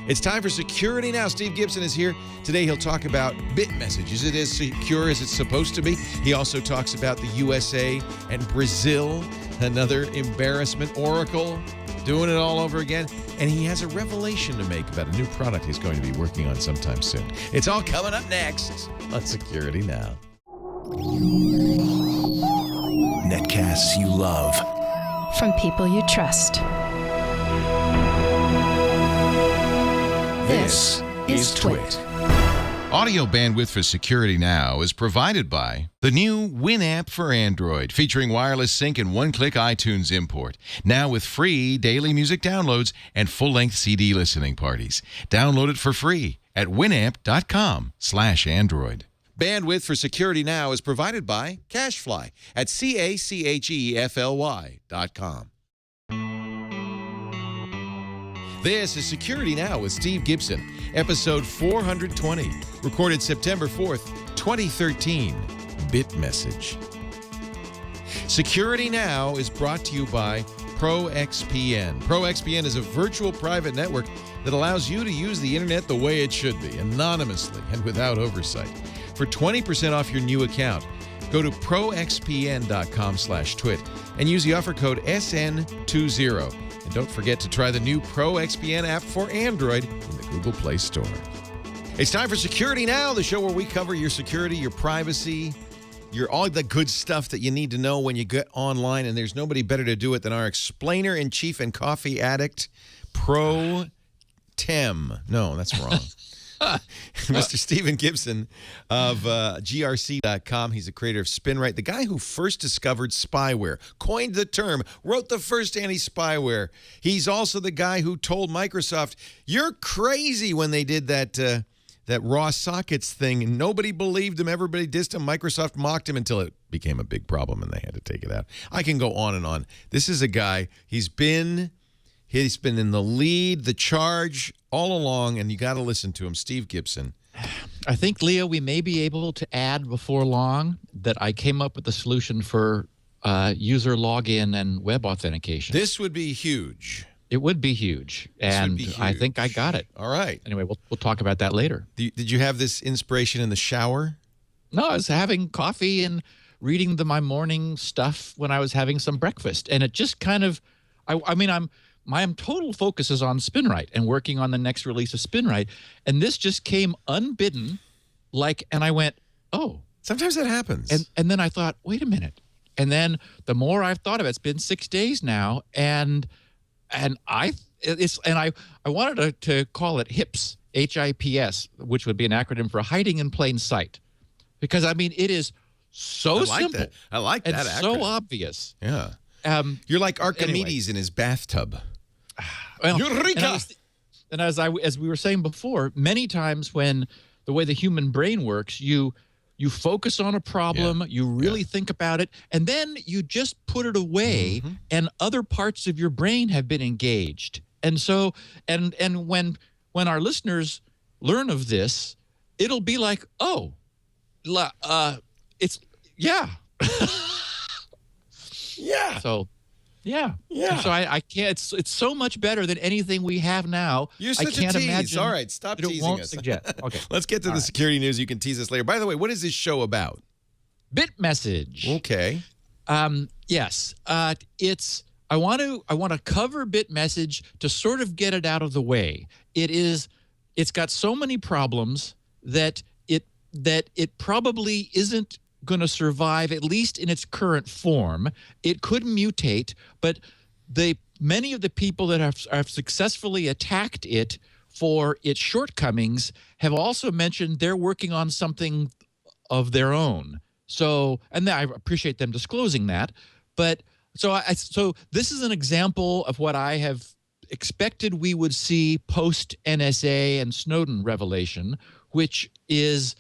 It's time for Security Now. Steve Gibson is here. Today he'll talk about BitMessage. Is it as secure as it's supposed to be? He also talks about the USA and Brazil, another embarrassment. Oracle, doing it all over again. And he has a revelation to make about a new product he's going to be working on sometime soon. It's all coming up next on Security Now. Netcasts you love. From people you trust. This is Twit. Audio bandwidth for Security Now is provided by the new Winamp for Android, featuring wireless sync and one-click iTunes import. Now with free daily music downloads and full-length CD listening parties. Download it for free at winamp.com/Android. Bandwidth for Security Now is provided by CacheFly at CacheFly.com. This is Security Now with Steve Gibson, episode 420, recorded September 4th, 2013, BitMessage. Security Now is brought to you by ProXPN. ProXPN is a virtual private network that allows you to use the internet the way it should be, anonymously and without oversight. For 20% off your new account, go to proxpn.com/twit and use the offer code SN20. And don't forget to try the new ProXPN app for Android in the Google Play Store. It's time for Security Now, the show where we cover your security, your privacy, all the good stuff that you need to know when you get online. And there's nobody better to do it than our explainer-in-chief and coffee addict, Pro Tem. No, that's wrong. Mr. Stephen Gibson of grc.com. He's the creator of SpinRite, the guy who first discovered spyware, coined the term, wrote the first anti-spyware. He's also the guy who told Microsoft, "You're crazy," when they did that raw sockets thing, and nobody believed him. Everybody dissed him. Microsoft mocked him until it became a big problem and they had to take it out. I can go on and on. This is a guy, he's been in the lead, the charge all along, and you got to listen to him. Steve Gibson. I think, Leo, we may be able to add before long that I came up with a solution for user login and web authentication. This would be huge. It would be huge, and I think I got it. All right. Anyway, we'll talk about that later. Did you have this inspiration in the shower? No, I was having coffee and reading my morning stuff when I was having some breakfast, and it just kind of, my total focus is on SpinRite and working on the next release of SpinRite, and this just came unbidden, and I went, oh. Sometimes that happens. And then I thought, wait a minute. And then the more I've thought of it, it's been 6 days now, and I wanted to call it HIPS, HIPS, which would be an acronym for hiding in plain sight, because it is so simple. I like that and acronym. So obvious. Yeah. You're like Archimedes in his bathtub. Well, Eureka! And as we were saying before, many times when the way the human brain works, you focus on a problem, you really think about it, and then you just put it away, and other parts of your brain have been engaged. And so, and when our listeners learn of this, it'll be like, oh, it's yeah. Yeah. So, yeah. Yeah. So I can't. It's so much better than anything we have now. You're such I can't a tease. imagine. All right, stop teasing us. Okay. Let's get to the security news. You can tease us later. By the way, what is this show about? BitMessage. Okay. Yes. It's. I want to cover BitMessage to sort of get it out of the way. It's got so many problems that it probably isn't going to survive, at least in its current form. It could mutate, but many of the people that have successfully attacked it for its shortcomings have also mentioned they're working on something of their own. So, and I appreciate them disclosing that. But so this is an example of what I have expected we would see post NSA and Snowden revelation, which is,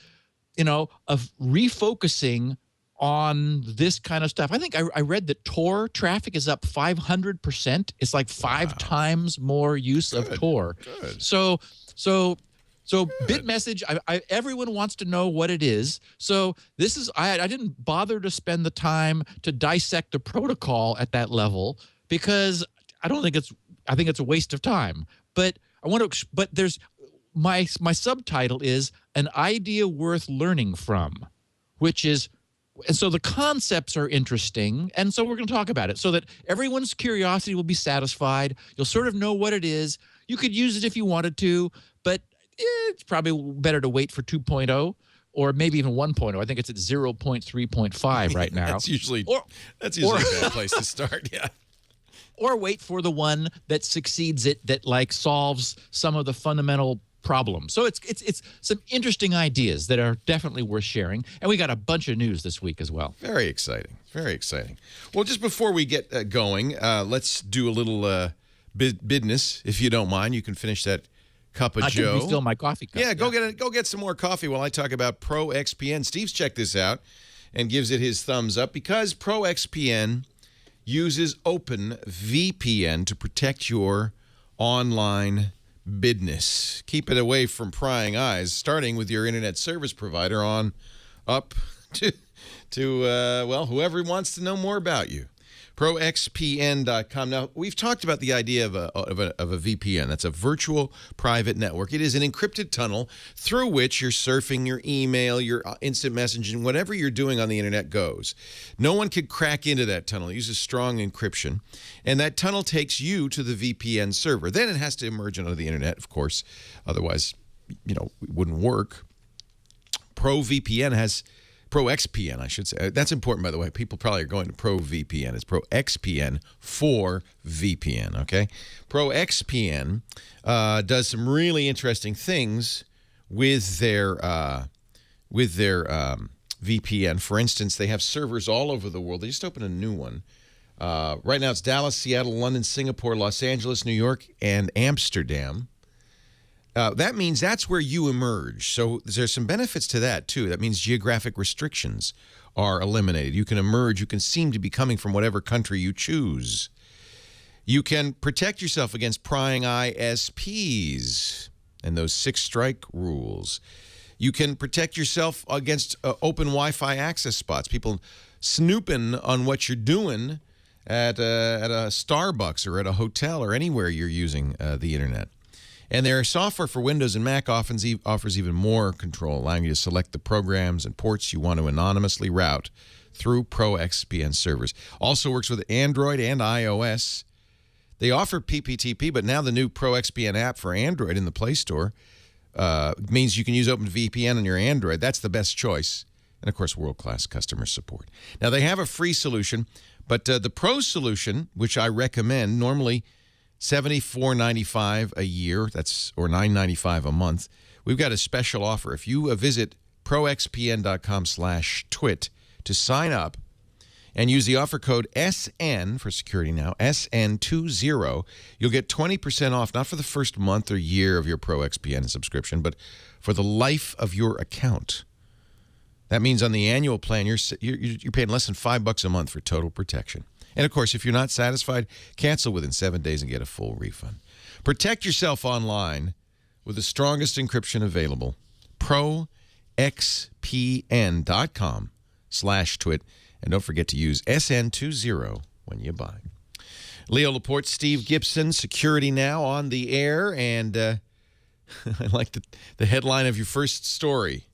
of refocusing on this kind of stuff. I think I read that Tor traffic is up 500%. It's like 5 times more use of Tor. Good. So BitMessage, everyone wants to know what it is. So this is, I didn't bother to spend the time to dissect the protocol at that level because I think it's a waste of time. But but there's my subtitle is an idea worth learning from, which is, and so the concepts are interesting, and so we're going to talk about it so that everyone's curiosity will be satisfied. You'll sort of know what it is. You could use it if you wanted to, but it's probably better to wait for 2.0 or maybe even 1.0. I think it's at 0.3.5 right now. That's usually a bad place to start, yeah. Or wait for the one that succeeds it, that like solves some of the fundamental problems. So it's some interesting ideas that are definitely worth sharing. And we got a bunch of news this week as well. Very exciting. Very exciting. Well, just before we get going, let's do a little business, if you don't mind. You can finish that cup of Joe. I can refill my coffee cup. Yeah, go get some more coffee while I talk about ProXPN. Steve's checked this out and gives it his thumbs up because ProXPN uses OpenVPN to protect your online business. Keep it away from prying eyes, starting with your internet service provider on up to well, whoever wants to know more about you. ProXPN.com. Now, we've talked about the idea of a VPN. That's a virtual private network. It is an encrypted tunnel through which you're surfing your email, your instant messaging, whatever you're doing on the internet goes. No one could crack into that tunnel. It uses strong encryption. And that tunnel takes you to the VPN server. Then it has to emerge onto the internet, of course. Otherwise, it wouldn't work. ProXPN, I should say. That's important, by the way. People probably are going to ProVPN. It's ProXPN for VPN, okay? ProXPN does some really interesting things with their VPN. For instance, they have servers all over the world. They just opened a new one. Right now it's Dallas, Seattle, London, Singapore, Los Angeles, New York, and Amsterdam. That means that's where you emerge. So there's some benefits to that, too. That means geographic restrictions are eliminated. You can emerge. You can seem to be coming from whatever country you choose. You can protect yourself against prying ISPs and those 6-strike rules. You can protect yourself against open Wi-Fi access spots, people snooping on what you're doing at a Starbucks or at a hotel or anywhere you're using the internet. And their software for Windows and Mac offers even more control, allowing you to select the programs and ports you want to anonymously route through ProXPN servers. Also works with Android and iOS. They offer PPTP, but now the new ProXPN app for Android in the Play Store means you can use OpenVPN on your Android. That's the best choice. And, of course, world-class customer support. Now, they have a free solution, but the Pro solution, which I recommend, normally $74.95 a year, or $9.95 a month. We've got a special offer. If you visit proxpn.com/twit to sign up and use the offer code SN for security now, SN20, you'll get 20% off, not for the first month or year of your ProXPN subscription, but for the life of your account. That means on the annual plan, you're paying less than $5 a month for total protection. And, of course, if you're not satisfied, cancel within 7 days and get a full refund. Protect yourself online with the strongest encryption available. ProXPN.com/twit. And don't forget to use SN20 when you buy. Leo Laporte, Steve Gibson, Security Now on the air. And I like the headline of your first story.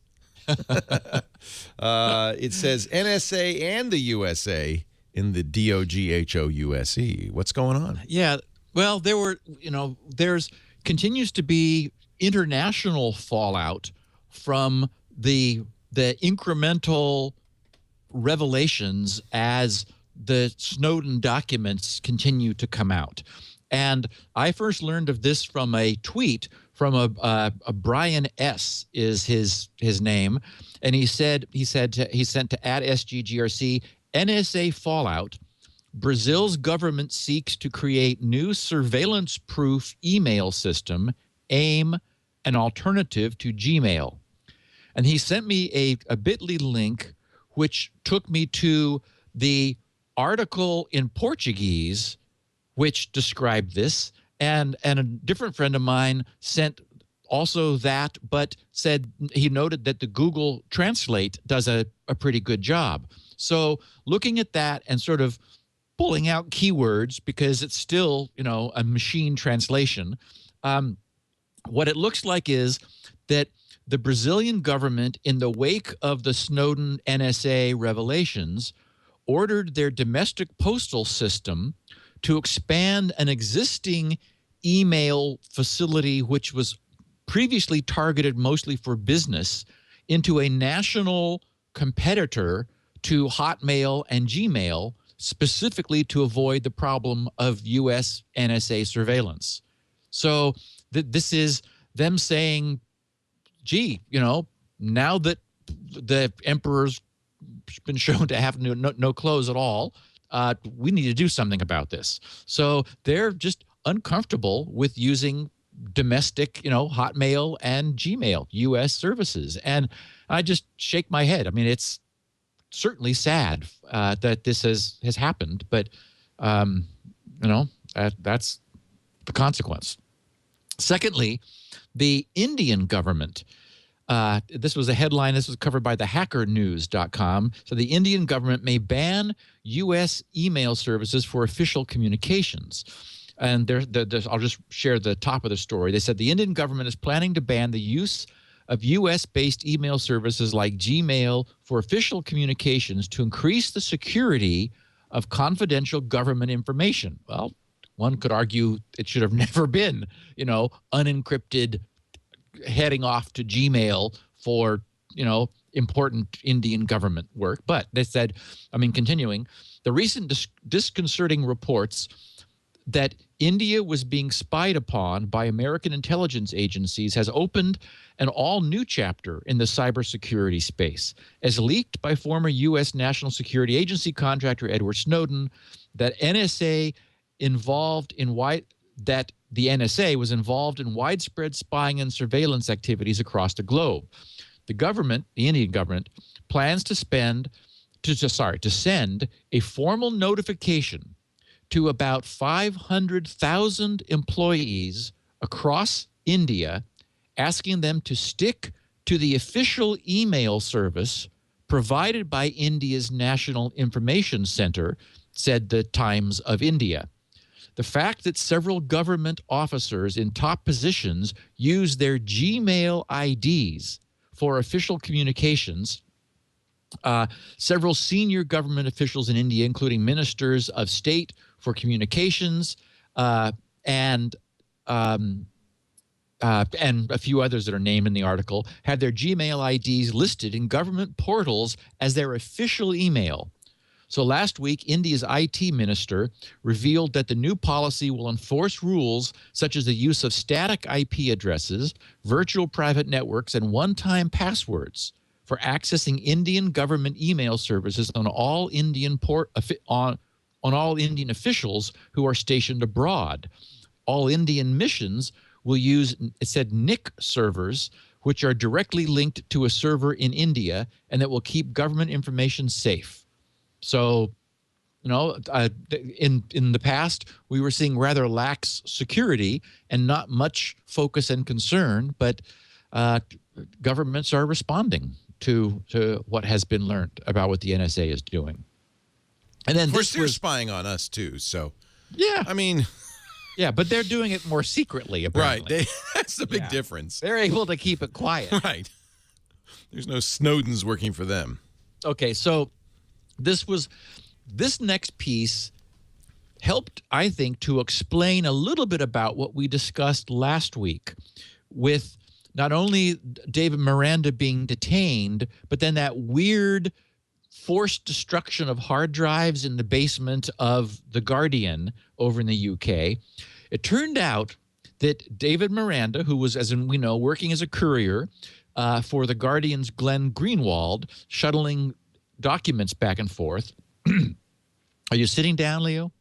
It says NSA and the USA in the DOGHOUSE. What's going on? Yeah, well, there's continues to be international fallout from the incremental revelations as the Snowden documents continue to come out. And I first learned of this from a tweet from a Brian S. is his name, and he sent to @SGGRC. NSA fallout. Brazil's government seeks to create new surveillance-proof email system, AIM, an alternative to Gmail. And he sent me a bit.ly link, which took me to the article in Portuguese, which described this. And a different friend of mine sent also that, but said he noted that the Google Translate does a pretty good job. So looking at that and sort of pulling out keywords, because it's still, a machine translation, what it looks like is that the Brazilian government, in the wake of the Snowden NSA revelations, ordered their domestic postal system to expand an existing email facility, which was previously targeted mostly for business, into a national competitor to Hotmail and Gmail, specifically to avoid the problem of U.S. NSA surveillance. So this is them saying, gee, now that the emperor's been shown to have no clothes at all, we need to do something about this. So they're just uncomfortable with using domestic, Hotmail and Gmail, U.S. services. And I just shake my head. I mean, it's certainly sad that this has happened, but, that's the consequence. Secondly, the Indian government, this was a headline, this was covered by the hackernews.com. So the Indian government may ban U.S. email services for official communications. And I'll just share the top of the story. They said the Indian government is planning to ban the use of U.S.-based email services like Gmail for official communications to increase the security of confidential government information. Well, one could argue it should have never been, unencrypted heading off to Gmail for, important Indian government work. But they said, continuing, the recent disconcerting reports that India was being spied upon by American intelligence agencies has opened an all-new chapter in the cybersecurity space. As leaked by former U.S. National Security Agency contractor Edward Snowden, that the NSA was involved in widespread spying and surveillance activities across the globe. The Indian government, plans to send a formal notification to about 500,000 employees across India, asking them to stick to the official email service provided by India's National Information Center, said the Times of India. The fact that several government officers in top positions use their Gmail IDs for official communications, several senior government officials in India, including ministers of state for communications and a few others that are named in the article, had their Gmail IDs listed in government portals as their official email. So last week, India's IT minister revealed that the new policy will enforce rules such as the use of static IP addresses, virtual private networks, and one-time passwords for accessing Indian government email services on all Indian officials who are stationed abroad. All Indian missions will use, it said, NIC servers, which are directly linked to a server in India and that will keep government information safe. So, in the past, we were seeing rather lax security and not much focus and concern, but governments are responding to what has been learned about what the NSA is doing. And then of course, they're spying on us too. So, yeah, yeah, but they're doing it more secretly, apparently. Right. That's the big difference. They're able to keep it quiet. Right. There's no Snowdens working for them. Okay, so this next piece helped, I think, to explain a little bit about what we discussed last week with not only David Miranda being detained, but then that weird forced destruction of hard drives in the basement of The Guardian over in the UK. It turned out that David Miranda, who was, as we know, working as a courier for The Guardian's Glenn Greenwald, shuttling documents back and forth. Are you sitting down, Leo?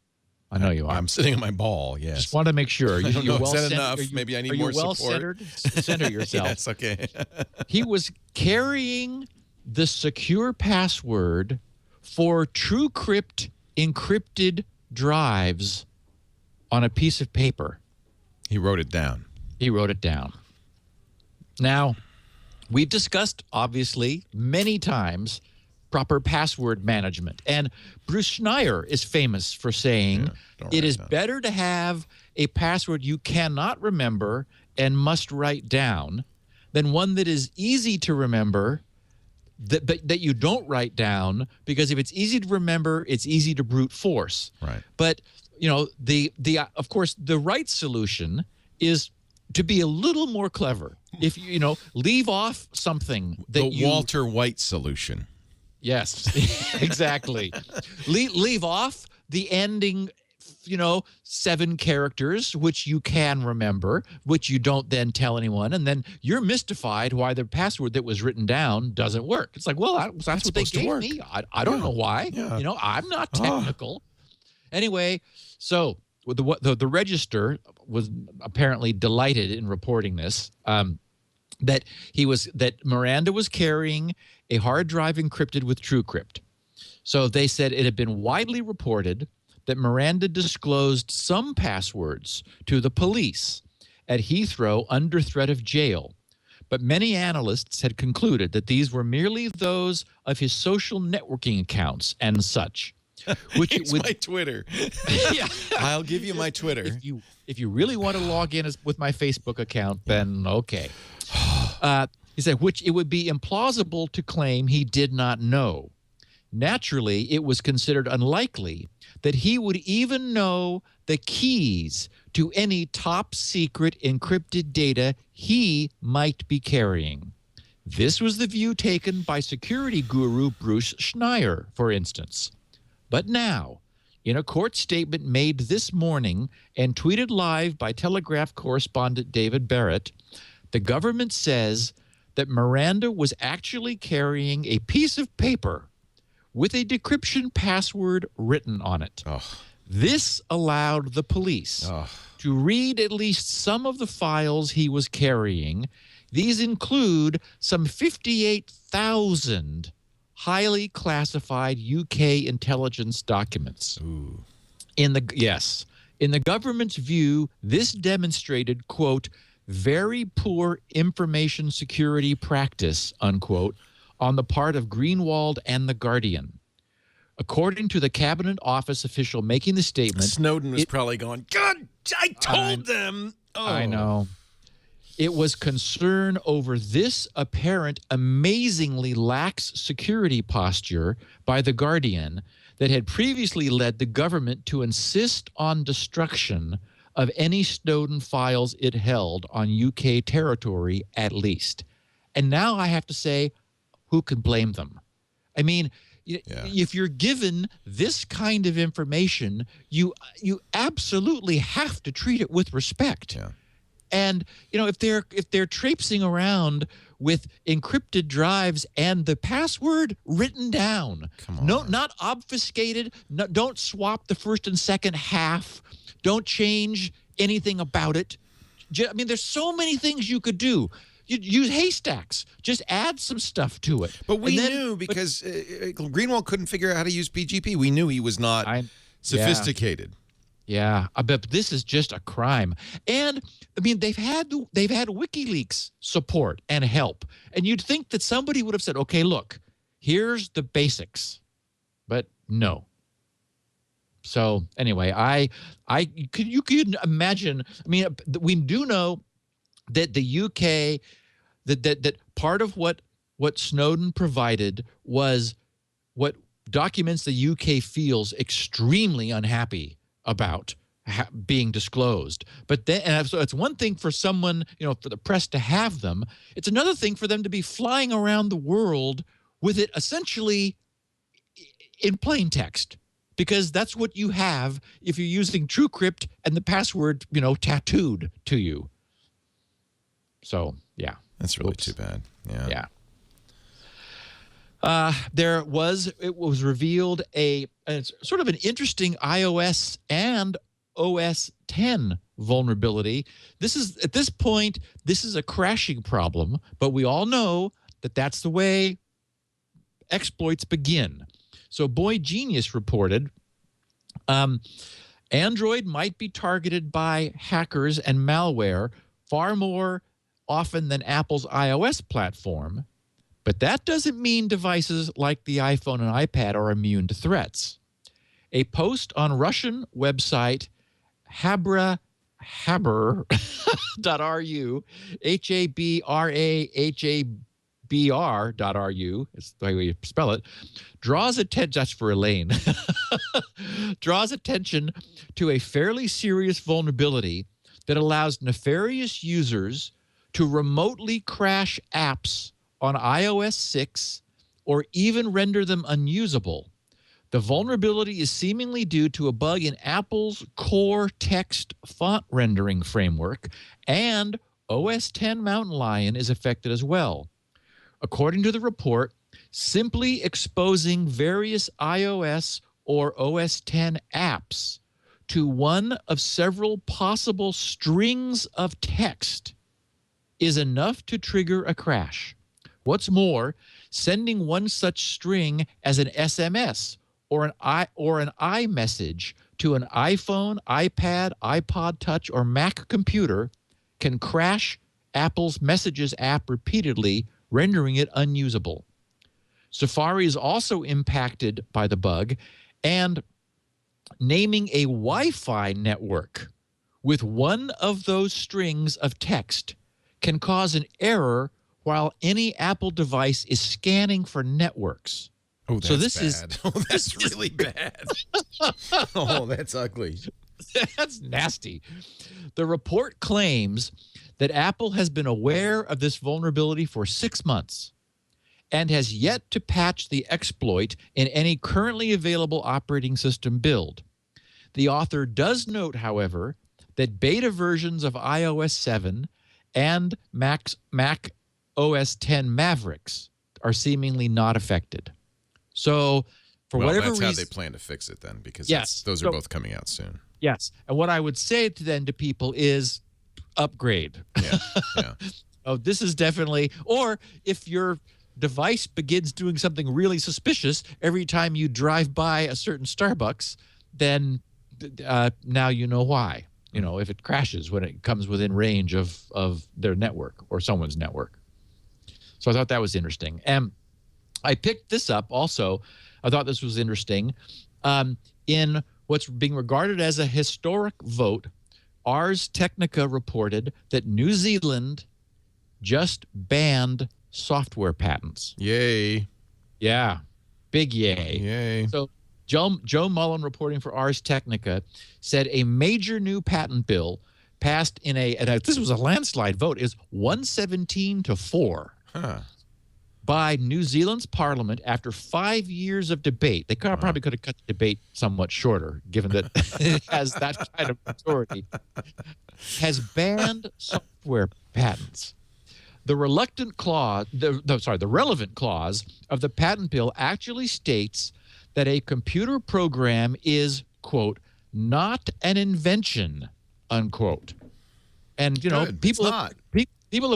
I know you are. I'm sitting on my ball, yes. Just want to make sure. I don't know, well is that enough? Maybe I need more support. Are you well-centered? Center yourself. Yes, okay. He was carrying the secure password for TrueCrypt encrypted drives on a piece of paper. He wrote it down. He wrote it down. Now, we've discussed, obviously, many times, proper password management. And Bruce Schneier is famous for saying it is better to have a password you cannot remember and must write down than one that is easy to remember that you don't write down, because if it's easy to remember, it's easy to brute force. Right. But, of course, the right solution is to be a little more clever. If leave off something that The Walter White solution. Yes, exactly. Leave off the ending, 7 characters, which you can remember, which you don't then tell anyone. And then you're mystified why the password that was written down doesn't work. It's like, well, that's what they gave me. I don't know why. Yeah. I'm not technical. Anyway, so the Register was apparently delighted in reporting this, that Miranda was carrying a hard drive encrypted with TrueCrypt. So they said it had been widely reported that Miranda disclosed some passwords to the police at Heathrow under threat of jail, but many analysts had concluded that these were merely those of his social networking accounts and such. Which It's my Twitter. Yeah. I'll give you my Twitter. If you really want to log in with my Facebook account, then okay. He said, which it would be implausible to claim he did not know. Naturally, it was considered unlikely that he would even know the keys to any top secret encrypted data he might be carrying. This was the view taken by security guru Bruce Schneier, for instance. But now, in a court statement made this morning and tweeted live by Telegraph correspondent David Barrett, the government says that Miranda was actually carrying a piece of paper with a decryption password written on it. Oh. This allowed the police to read at least some of the files he was carrying. These include some 58,000 highly classified UK intelligence documents. Ooh. In the government's view, this demonstrated, quote, very poor information security practice, unquote, on the part of Greenwald and The Guardian. According to the Cabinet Office official making the statement, Snowden was probably going, God, I told them. Oh. I know. It was concern over this apparent amazingly lax security posture by The Guardian that had previously led the government to insist on destruction of any Snowden files it held on UK territory at least. And now I have to say, who can blame them? I mean, if you're given this kind of information, you absolutely have to treat it with respect. Yeah. And if they're traipsing around with encrypted drives and the password written down, not obfuscated, don't swap the first and second half, don't change anything about it. I mean, there's so many things you could do. You use haystacks. Just add some stuff to it. But we knew because Greenwald couldn't figure out how to use PGP. We knew he was not sophisticated. Yeah, but this is just a crime. And I mean, they've had WikiLeaks support and help, and you'd think that somebody would have said, "Okay, look, here's the basics," but no. So anyway, you could imagine. I mean, we do know that the UK, that part of what Snowden provided was what documents the UK feels extremely unhappy about being disclosed. But then, and so it's one thing for someone, for the press to have them. It's another thing for them to be flying around the world with it essentially in plain text, because that's what you have if you're using TrueCrypt and the password, tattooed to you. So, yeah. That's really too bad. Yeah. It was revealed it's sort of an interesting iOS and OS X vulnerability. At this point, this is a crashing problem, but we all know that that's the way exploits begin. So Boy Genius reported, Android might be targeted by hackers and malware far more often than Apple's iOS platform, but that doesn't mean devices like the iPhone and iPad are immune to threats. A post on Russian website Haber.ru, HABRAHABR.ru, it's the way you spell it, draws attention, that's for Elaine, draws attention to a fairly serious vulnerability that allows nefarious users to remotely crash apps on iOS 6 or even render them unusable. The vulnerability is seemingly due to a bug in Apple's core text font rendering framework, and OS X Mountain Lion is affected as well. According to the report, simply exposing various iOS or OS X apps to one of several possible strings of text is enough to trigger a crash. What's more, sending one such string as an SMS or an iMessage to an iPhone, iPad, iPod Touch, or Mac computer can crash Apple's Messages app repeatedly, rendering it unusable. Safari is also impacted by the bug, and naming a Wi-Fi network with one of those strings of text can cause an error while any Apple device is scanning for networks. Oh, that's so this bad. Oh, that's really bad. Oh, that's ugly. That's nasty. The report claims that Apple has been aware of this vulnerability for 6 months and has yet to patch the exploit in any currently available operating system build. The author does note, however, that beta versions of iOS 7 and Mac OS X Mavericks are seemingly not affected. So, for whatever that's reason, how they plan to fix it then, because yes, those are both coming out soon. Yes, and what I would say to people is upgrade. Yeah, yeah. Oh, this is definitely, or if your device begins doing something really suspicious every time you drive by a certain Starbucks, then now you know why. You know, if it crashes when it comes within range of their network or someone's network. So I thought that was interesting. And I picked this up also. I thought this was interesting. In what's being regarded as a historic vote, Ars Technica reported that New Zealand just banned software patents. Yay. Yeah, big yay. Yay. So Joe Mullen, reporting for Ars Technica, said a major new patent bill passed in this was a landslide vote, is 117-4 by New Zealand's parliament after 5 years of debate. They probably could have cut the debate somewhat shorter, given that it has that kind of majority, has banned software patents. The relevant clause of the patent bill actually states that a computer program is, quote, not an invention, unquote. And, you know, people have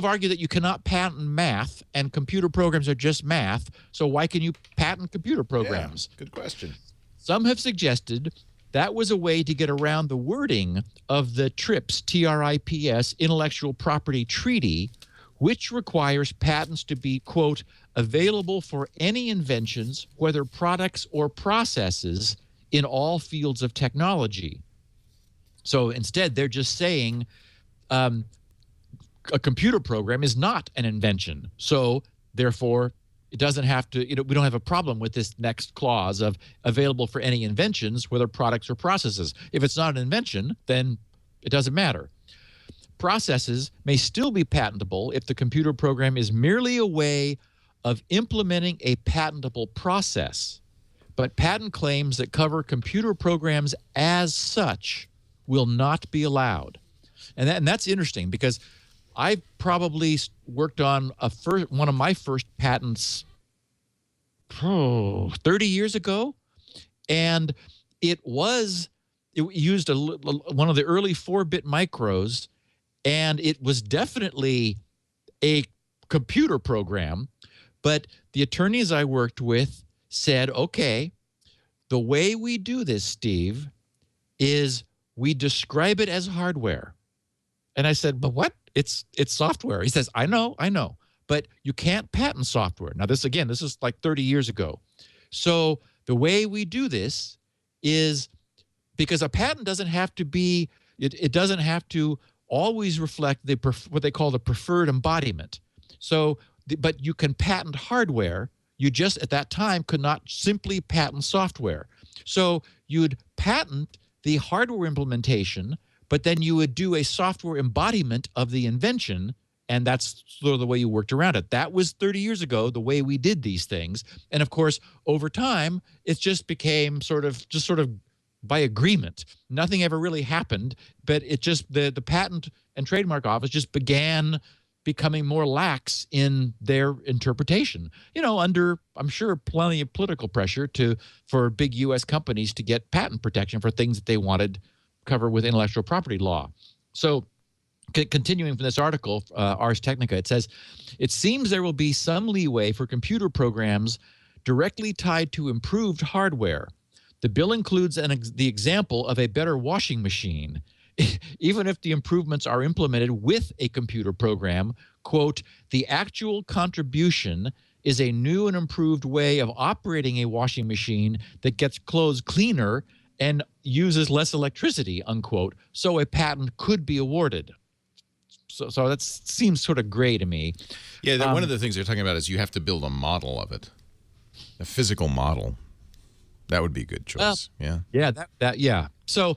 argued that you cannot patent math, and computer programs are just math, so why can you patent computer programs? Yeah, good question. Some have suggested that was a way to get around the wording of the TRIPS, T-R-I-P-S, Intellectual Property Treaty, which requires patents to be, quote, available for any inventions, whether products or processes, in all fields of technology. So instead, they're just saying a computer program is not an invention. So therefore, it doesn't have to, we don't have a problem with this next clause of available for any inventions, whether products or processes. If it's not an invention, then it doesn't matter. Processes may still be patentable if the computer program is merely a way of implementing a patentable process, but patent claims that cover computer programs as such will not be allowed. And that's interesting, because I probably worked on one of my first patents 30 years ago, and it used one of the early 4-bit micros, and it was definitely a computer program. But the attorneys I worked with said, okay, the way we do this, Steve, is we describe it as hardware. And I said, but what? It's software. He says, I know, but you can't patent software. Now, this is like 30 years ago. So the way we do this is, because a patent doesn't have to be it doesn't have to always reflect what they call the preferred embodiment. So, but you can patent hardware. You just at that time could not simply patent software. So you'd patent the hardware implementation, but then you would do a software embodiment of the invention, and that's sort of the way you worked around it. That was 30 years ago, the way we did these things. And of course, over time, it just became sort of by agreement. Nothing ever really happened, but it just the Patent and Trademark Office just began becoming more lax in their interpretation. Under, I'm sure, plenty of political pressure for big U.S. companies to get patent protection for things that they wanted covered with intellectual property law. So, continuing from this article, Ars Technica, it says, it seems there will be some leeway for computer programs directly tied to improved hardware. The bill includes the example of a better washing machine. Even if the improvements are implemented with a computer program, quote, the actual contribution is a new and improved way of operating a washing machine that gets clothes cleaner and uses less electricity, unquote. So a patent could be awarded. So that seems sort of gray to me. Yeah, one of the things they're talking about is you have to build a model of it, a physical model. That would be a good choice. Yeah. Yeah. So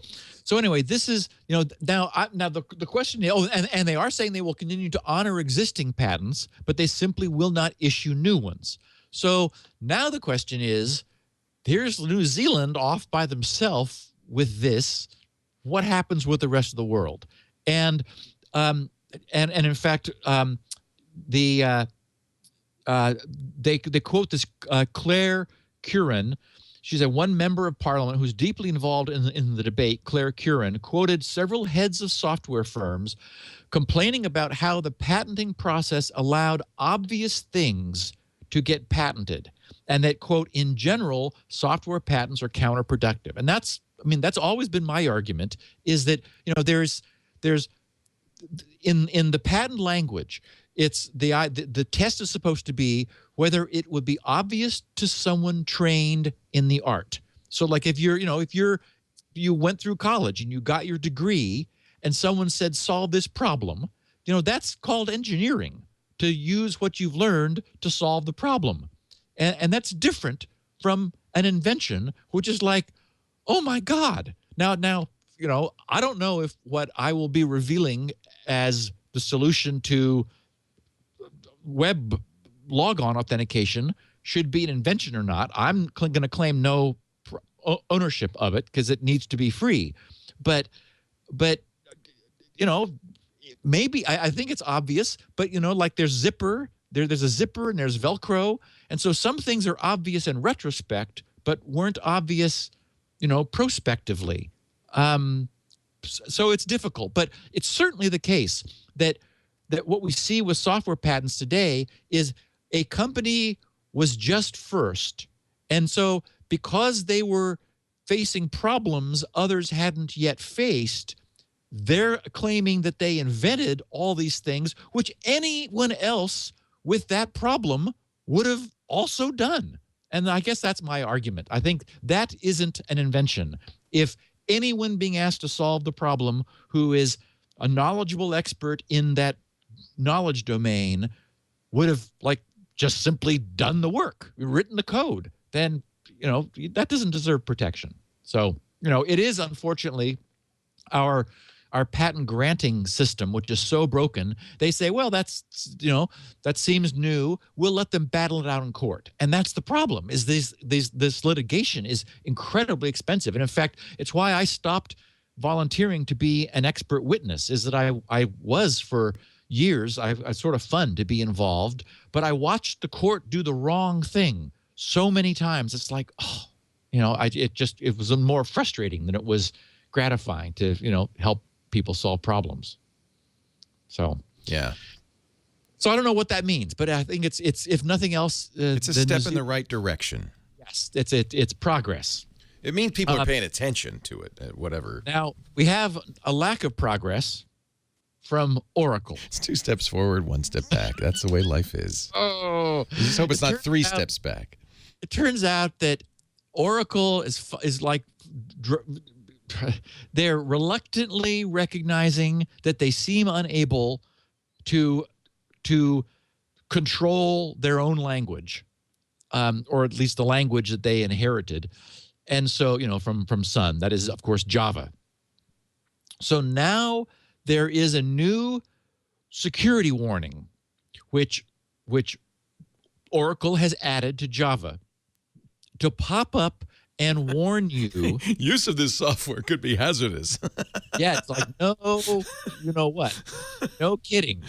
anyway, this is now the question is, and they are saying they will continue to honor existing patents, but they simply will not issue new ones. So now the question is, here's New Zealand off by themselves with this. What happens with the rest of the world? And in fact, they quote this Claire Curran. She's one member of Parliament who's deeply involved in the debate. Claire Curran quoted several heads of software firms complaining about how the patenting process allowed obvious things to get patented, and that, quote, in general, software patents are counterproductive. And that's always been my argument, is that there's in the patent language, it's the test is supposed to be whether it would be obvious to someone trained in the art. So like if you went through college and you got your degree and someone said solve this problem, that's called engineering, to use what you've learned to solve the problem. And that's different from an invention, which is like, oh my God. Now I don't know if what I will be revealing as the solution to web logon authentication should be an invention or not. I'm going to claim no ownership of it because it needs to be free. But maybe I think it's obvious, but like there's zipper, there's a zipper and there's Velcro. And so some things are obvious in retrospect, but weren't obvious, prospectively. So it's difficult, but it's certainly the case that what we see with software patents today is a company was just first. And so because they were facing problems others hadn't yet faced, they're claiming that they invented all these things, which anyone else with that problem would have also done. And I guess that's my argument. I think that isn't an invention. If anyone being asked to solve the problem who is a knowledgeable expert in that knowledge domain would have just simply done the work, written the code, then that doesn't deserve protection. So it is unfortunately our patent granting system, which is so broken. They say, well, that seems new. We'll let them battle it out in court. And that's the problem, is this litigation is incredibly expensive. And in fact, it's why I stopped volunteering to be an expert witness, is that I was for years, I sort of fun to be involved, but I watched the court do the wrong thing so many times. It's like, it was more frustrating than it was gratifying to, help people solve problems. So, yeah. So I don't know what that means, but I think it's if nothing else, it's a step in the right direction. Yes, it's progress. It means people are paying attention to it, whatever. Now, we have a lack of progress from Oracle. It's 2 steps forward, 1 step back. That's the way life is. Oh, I just hope it's not 3 steps back. It turns out that Oracle is like they're reluctantly recognizing that they seem unable to control their own language, or at least the language that they inherited. And so, from Sun, that is, of course, Java. So now there is a new security warning, which Oracle has added to Java to pop up and warn you. Use of this software could be hazardous. Yeah, it's like, no, you know what? No kidding.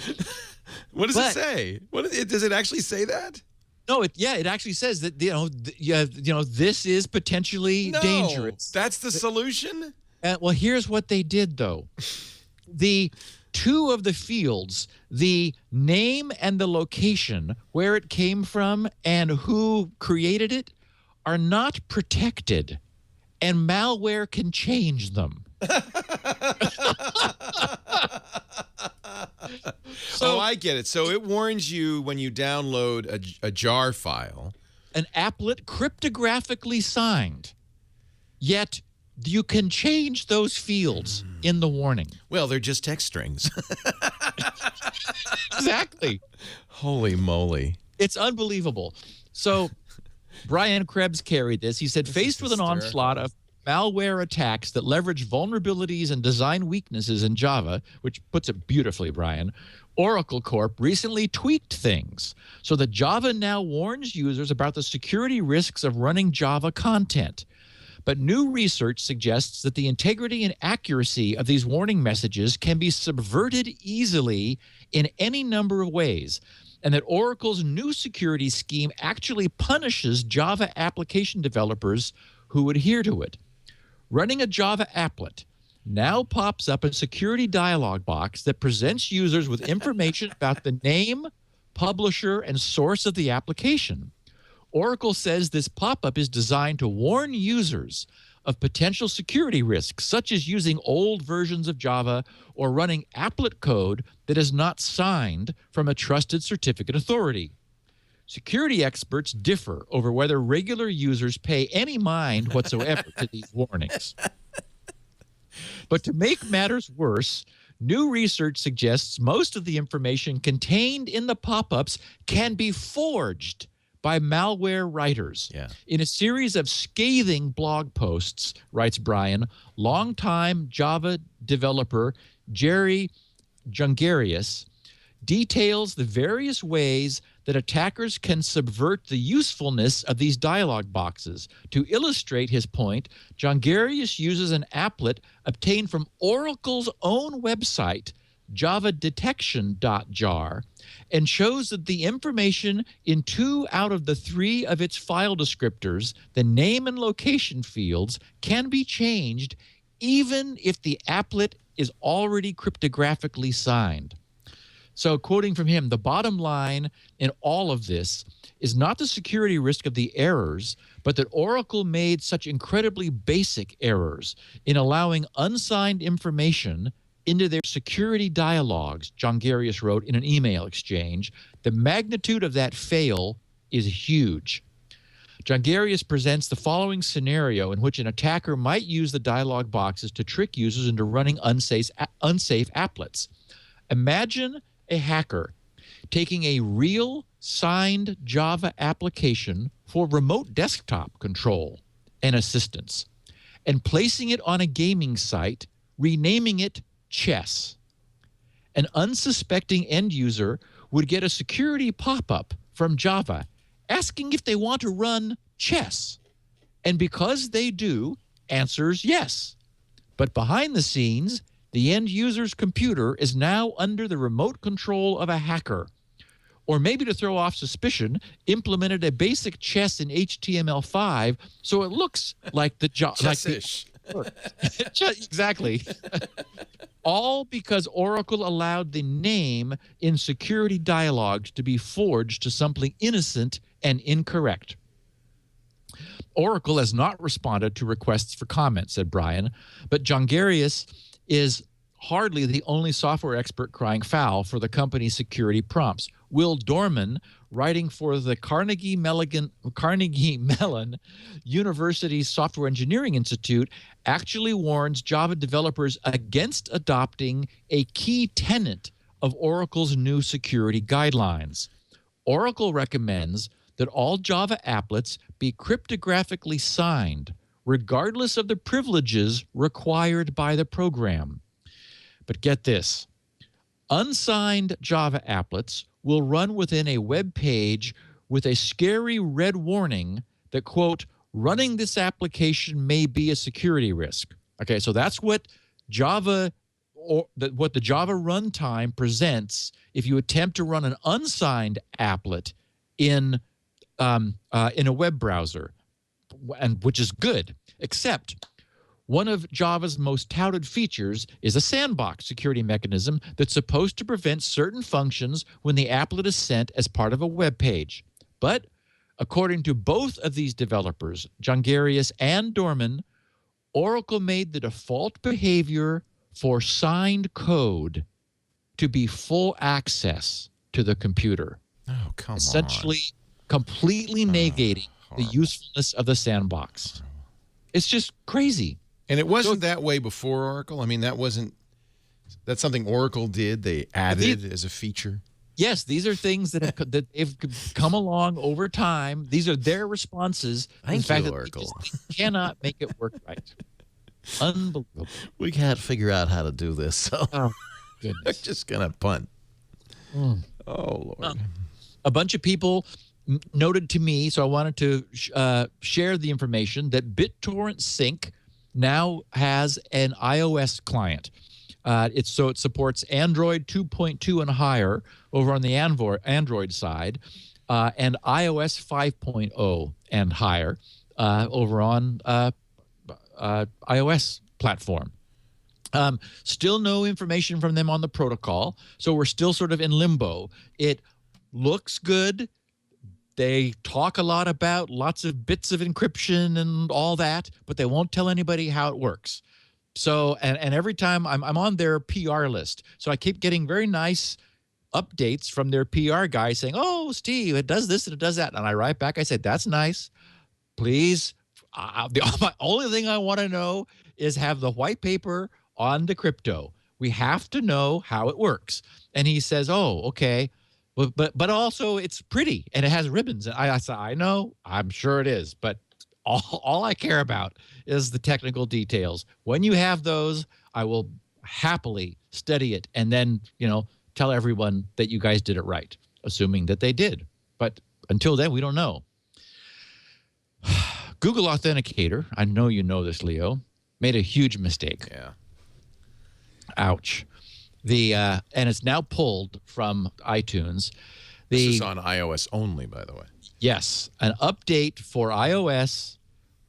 What does it say? Does it actually say that? No, it actually says that this is potentially dangerous. That's the solution? Well, here's what they did though. The two of the fields, the name and the location, where it came from and who created it, are not protected, and malware can change them. So I get it. So it warns you when you download a jar file. An applet cryptographically signed, yet you can change those fields in the warning. Well, they're just text strings. Exactly. Holy moly. It's unbelievable. So Brian Krebs carried this. He said, faced with an onslaught of malware attacks that leverage vulnerabilities and design weaknesses in Java, which puts it beautifully, Brian, Oracle Corp recently tweaked things so that Java now warns users about the security risks of running Java content. But new research suggests that the integrity and accuracy of these warning messages can be subverted easily in any number of ways, and that Oracle's new security scheme actually punishes Java application developers who adhere to it. Running a Java applet now pops up a security dialog box that presents users with information about the name, publisher, and source of the application. Oracle says this pop-up is designed to warn users of potential security risks, such as using old versions of Java or running applet code that is not signed from a trusted certificate authority. Security experts differ over whether regular users pay any mind whatsoever to these warnings. But to make matters worse, new research suggests most of the information contained in the pop-ups can be forged by malware writers. Yeah. In a series of scathing blog posts, writes Brian, longtime Java developer Jerry Jungarius details the various ways that attackers can subvert the usefulness of these dialog boxes. To illustrate his point, Jungarius uses an applet obtained from Oracle's own website, javadetection.jar, and shows that the information in 2 out of the 3 of its file descriptors, the name and location fields, can be changed even if the applet is already cryptographically signed. So, quoting from him, the bottom line in all of this is not the security risk of the errors, but that Oracle made such incredibly basic errors in allowing unsigned information into their security dialogues, Jungarius wrote in an email exchange. The magnitude of that fail is huge. Jungarius presents the following scenario in which an attacker might use the dialog boxes to trick users into running unsafe applets. Imagine a hacker taking a real signed Java application for remote desktop control and assistance and placing it on a gaming site, renaming it Chess. An unsuspecting end user would get a security pop-up from Java asking if they want to run Chess. And because they do, answers yes. But behind the scenes, the end user's computer is now under the remote control of a hacker. Or maybe to throw off suspicion, implemented a basic chess in HTML5 so it looks like the Chess-ish. Exactly. All because Oracle allowed the name in security dialogues to be forged to something innocent and incorrect. Oracle has not responded to requests for comment, said Brian, but Jungarius is hardly the only software expert crying foul for the company's security prompts. Will Dorman, writing for the Carnegie Mellon University Software Engineering Institute, actually warns Java developers against adopting a key tenet of Oracle's new security guidelines. Oracle recommends that all Java applets be cryptographically signed, regardless of the privileges required by the program. But get this. Unsigned Java applets will run within a web page with a scary red warning that, quote, running this application may be a security risk. Okay, so that's what what the Java runtime presents if you attempt to run an unsigned applet in a web browser, and which is good, except one of Java's most touted features is a sandbox security mechanism that's supposed to prevent certain functions when the applet is sent as part of a web page. But according to both of these developers, Jongerius and Dorman, Oracle made the default behavior for signed code to be full access to the computer. Oh, come on. Essentially completely negating the usefulness of the sandbox. It's just crazy. And it wasn't that way before Oracle? I mean, that's something Oracle did. They added as a feature. Yes, these are things that have come along over time. These are their responses. Thank you, Oracle. They cannot make it work right. Unbelievable. We can't figure out how to do this, so Oh, I'm goodness. just going to punt. Mm. Oh, Lord. A bunch of people noted to me, so I wanted to share the information that BitTorrent Sync now has an iOS client. It supports Android 2.2 and higher over on the Android side, and iOS 5.0 and higher over on iOS platform. Still no information from them on the protocol, so we're still sort of in limbo. It looks good. They talk a lot about lots of bits of encryption and all that, but they won't tell anybody how it works. So, and every time I'm on their PR list, so I keep getting very nice updates from their PR guy saying, "Oh, Steve, it does this and it does that," and I write back, I said, "That's nice. Please, the only thing I want to know is have the white paper on the crypto. We have to know how it works." And he says, "Oh, okay. But also it's pretty and it has ribbons." And I said, "I know, I'm sure it is, but all I care about is the technical details. When you have those, I will happily study it and then, tell everyone that you guys did it right," assuming that they did. But until then, we don't know. Google Authenticator, I know you know this, Leo, made a huge mistake. Yeah. Ouch. And it's now pulled from iTunes. This is on iOS only, by the way. Yes, an update for iOS,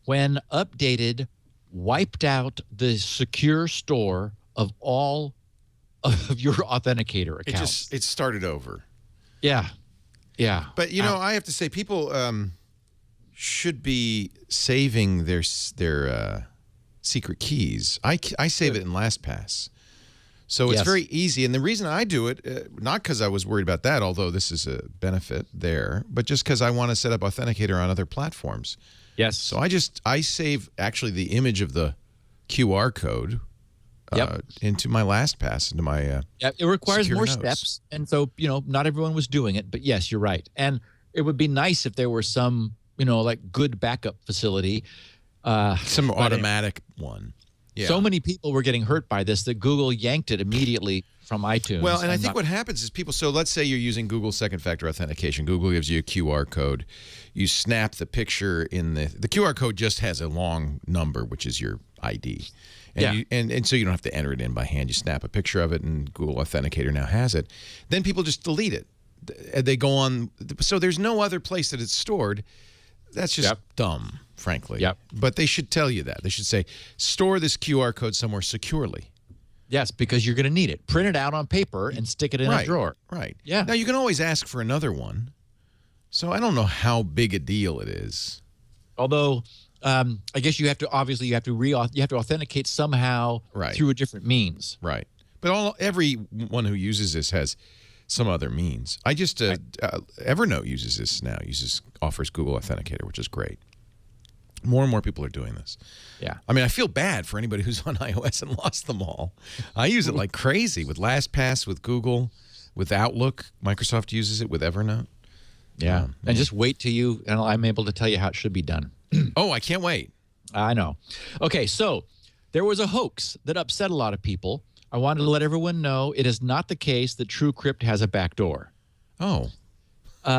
when updated, wiped out the secure store of all of your Authenticator accounts. It started over. Yeah. But I have to say, people should be saving their secret keys. I save it in LastPass. So it's very easy. And the reason I do it, not because I was worried about that, although this is a benefit there, but just because I want to set up Authenticator on other platforms. Yes. So I save actually the image of the QR code into my LastPass, into my it requires secure more notes. steps. And so, not everyone was doing it. But yes, you're right. And it would be nice if there were some, like good backup facility. Some automatic one. Yeah. So many people were getting hurt by this that Google yanked it immediately from iTunes. Well, and I think what happens is people, so let's say you're using Google second factor authentication. Google gives you a QR code. You snap the picture in the QR code just has a long number, which is your ID. And and so you don't have to enter it in by hand. You snap a picture of it and Google Authenticator now has it. Then people just delete it. They go on. So there's no other place that it's stored. That's just dumb, frankly. But they should tell you that. They should say, store this QR code somewhere securely. Yes, because you're going to need it. Print it out on paper and stick it in a drawer. Right. Yeah. Now, you can always ask for another one. So I don't know how big a deal it is. Although, I guess you have to authenticate somehow through a different means. Right. But everyone who uses this has some other means. I just Evernote uses this now. Offers Google Authenticator, which is great. More and more people are doing this. Yeah. I mean, I feel bad for anybody who's on iOS and lost them all. I use it like crazy with LastPass, with Google, with Outlook. Microsoft uses it with Evernote. Yeah. And just wait till I'm able to tell you how it should be done. Oh, I can't wait. I know. Okay, so there was a hoax that upset a lot of people. I wanted to let everyone know it is not the case that TrueCrypt has a backdoor. Oh.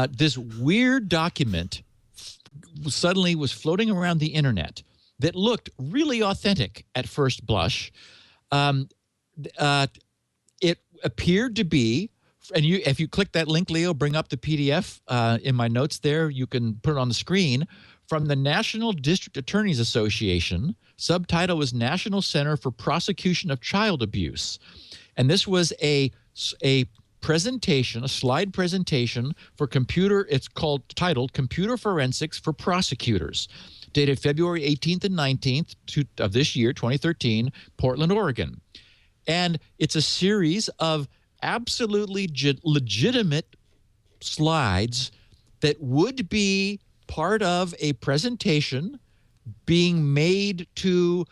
This weird document suddenly was floating around the internet that looked really authentic at first blush. It appeared to be, and if you click that link, Leo, bring up the PDF in my notes there. You can put it on the screen. From the National District Attorneys Association. Subtitle was National Center for Prosecution of Child Abuse. And this was a presentation, a slide presentation for it's titled Computer Forensics for Prosecutors, dated February 18th and 19th of this year, 2013, Portland, Oregon. And it's a series of absolutely legitimate slides that would be part of a presentation being made to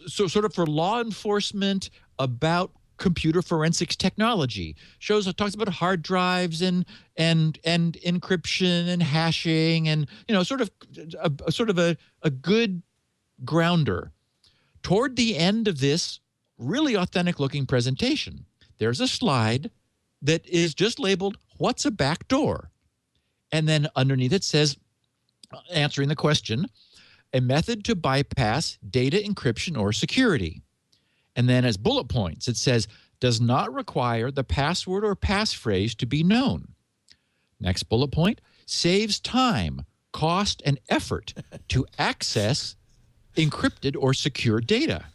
sort of for law enforcement about computer forensics technology. Talks about hard drives and encryption and hashing and sort of a good grounder. Toward the end of this really authentic looking presentation, there's a slide that is just labeled "What's a backdoor?" And then underneath it says, answering the question, a method to bypass data encryption or security. And then as bullet points, it says, does not require the password or passphrase to be known. Next bullet point, saves time, cost, and effort to access encrypted or secure data.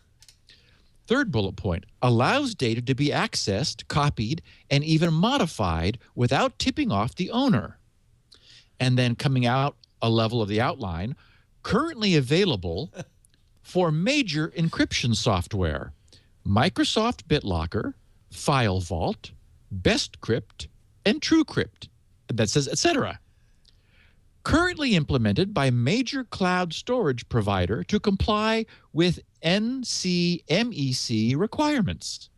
Third bullet point, allows data to be accessed, copied, and even modified without tipping off the owner. And then coming out a level of the outline, currently available for major encryption software, Microsoft BitLocker, FileVault, BestCrypt, and TrueCrypt. That says, etc. Currently implemented by major cloud storage provider to comply with NCMEC requirements.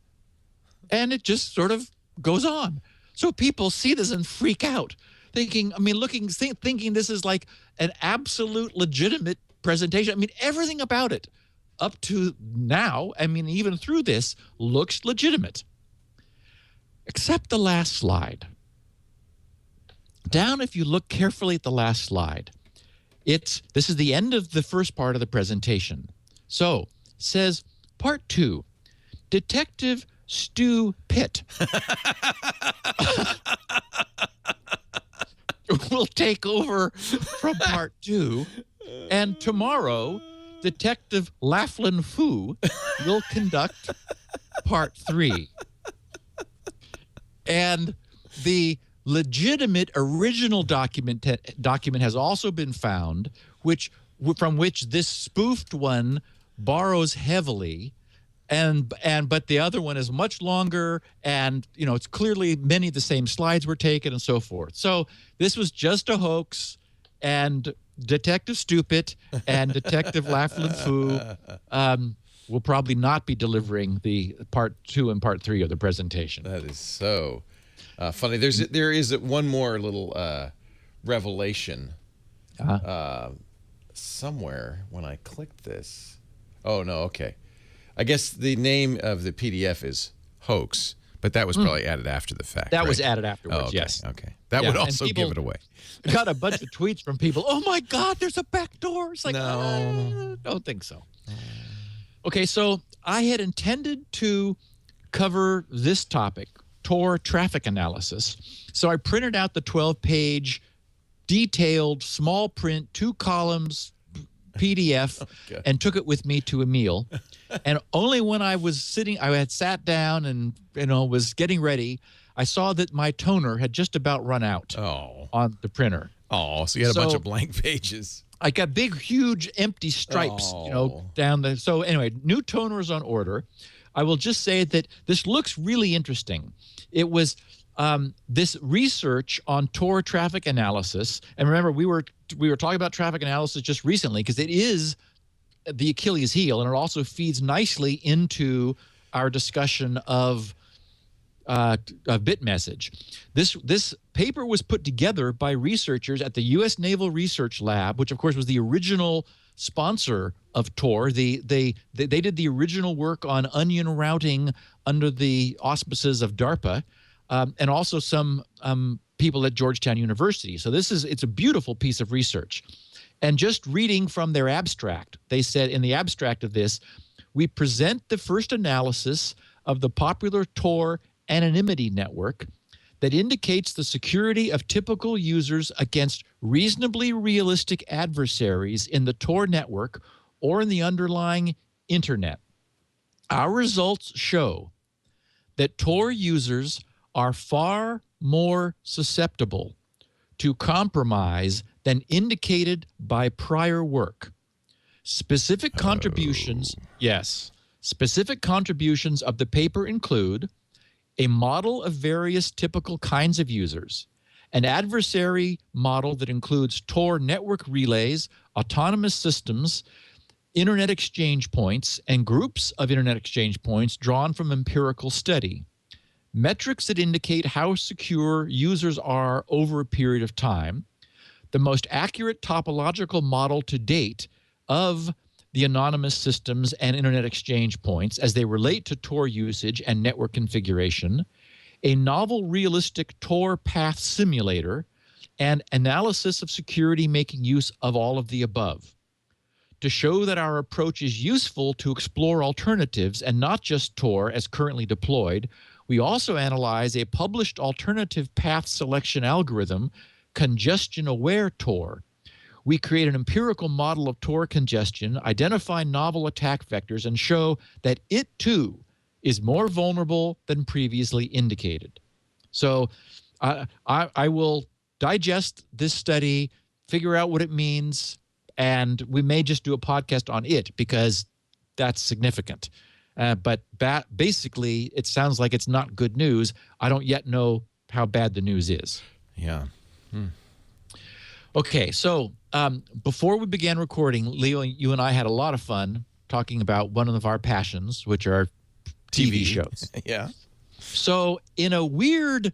And it just sort of goes on. So people see this and freak out, thinking this is like an absolute legitimate presentation. I mean, everything about it up to now, even through this, looks legitimate. Except the last slide. Down, if you look carefully at the last slide, this is the end of the first part of the presentation. So, it says, Part 2, Detective Stu Pitt will take over from Part 2, and tomorrow, Detective Laughlin Fu will conduct Part 3. And the legitimate original document has also been found, from which this spoofed one borrows heavily, but the other one is much longer, and it's clearly many of the same slides were taken and so forth. So this was just a hoax, and Detective Stupid and Detective Laughlin Fu will probably not be delivering the Part 2 and Part 3 of the presentation. That is so funny. There is one more little revelation somewhere when I clicked this. Oh, no, okay. I guess the name of the PDF is Hoax, but that was probably added after the fact. That right? was added afterwards, okay, yes. Okay. That would also give it away. Got a bunch of tweets from people, oh my God, there's a back door. It's like, no. Don't think so. Okay, so I had intended to cover this topic, Tor traffic analysis. So I printed out the 12-page, detailed, small print, 2 columns PDF and took it with me to a meal. And only when I had sat down and was getting ready, I saw that my toner had just about run out on the printer. Oh, so you had a bunch of blank pages. I got big, huge, empty stripes, down there. So anyway, new toner is on order. I will just say that this looks really interesting. It was this research on Tor traffic analysis, and remember, we were talking about traffic analysis just recently because it is the Achilles heel, and it also feeds nicely into our discussion of BitMessage. This paper was put together by researchers at the U.S. Naval Research Lab, which of course was the original sponsor of Tor. They did the original work on onion routing under the auspices of DARPA, and also some people at Georgetown University. So it's a beautiful piece of research. And just reading from their abstract, they said in the abstract of this, we present the first analysis of the popular Tor anonymity network that indicates the security of typical users against reasonably realistic adversaries in the Tor network or in the underlying internet. Our results show that Tor users are far more susceptible to compromise than indicated by prior work. Specific contributions, specific contributions of the paper include a model of various typical kinds of users, an adversary model that includes Tor network relays, autonomous systems, internet exchange points, and groups of internet exchange points drawn from empirical study, metrics that indicate how secure users are over a period of time, the most accurate topological model to date of the anonymous systems and internet exchange points as they relate to Tor usage and network configuration, a novel realistic Tor path simulator, and analysis of security making use of all of the above. To show that our approach is useful to explore alternatives and not just Tor as currently deployed, we also analyze a published alternative path selection algorithm, congestion-aware Tor. We create an empirical model of Tor congestion, identify novel attack vectors, and show that it, too, is more vulnerable than previously indicated. So I will digest this study, figure out what it means, and we may just do a podcast on it because that's significant. But basically, it sounds like it's not good news. I don't yet know how bad the news is. Yeah. Okay, so before we began recording, Leo, you and I had a lot of fun talking about one of our passions, which are TV shows. Yeah. So in a weird,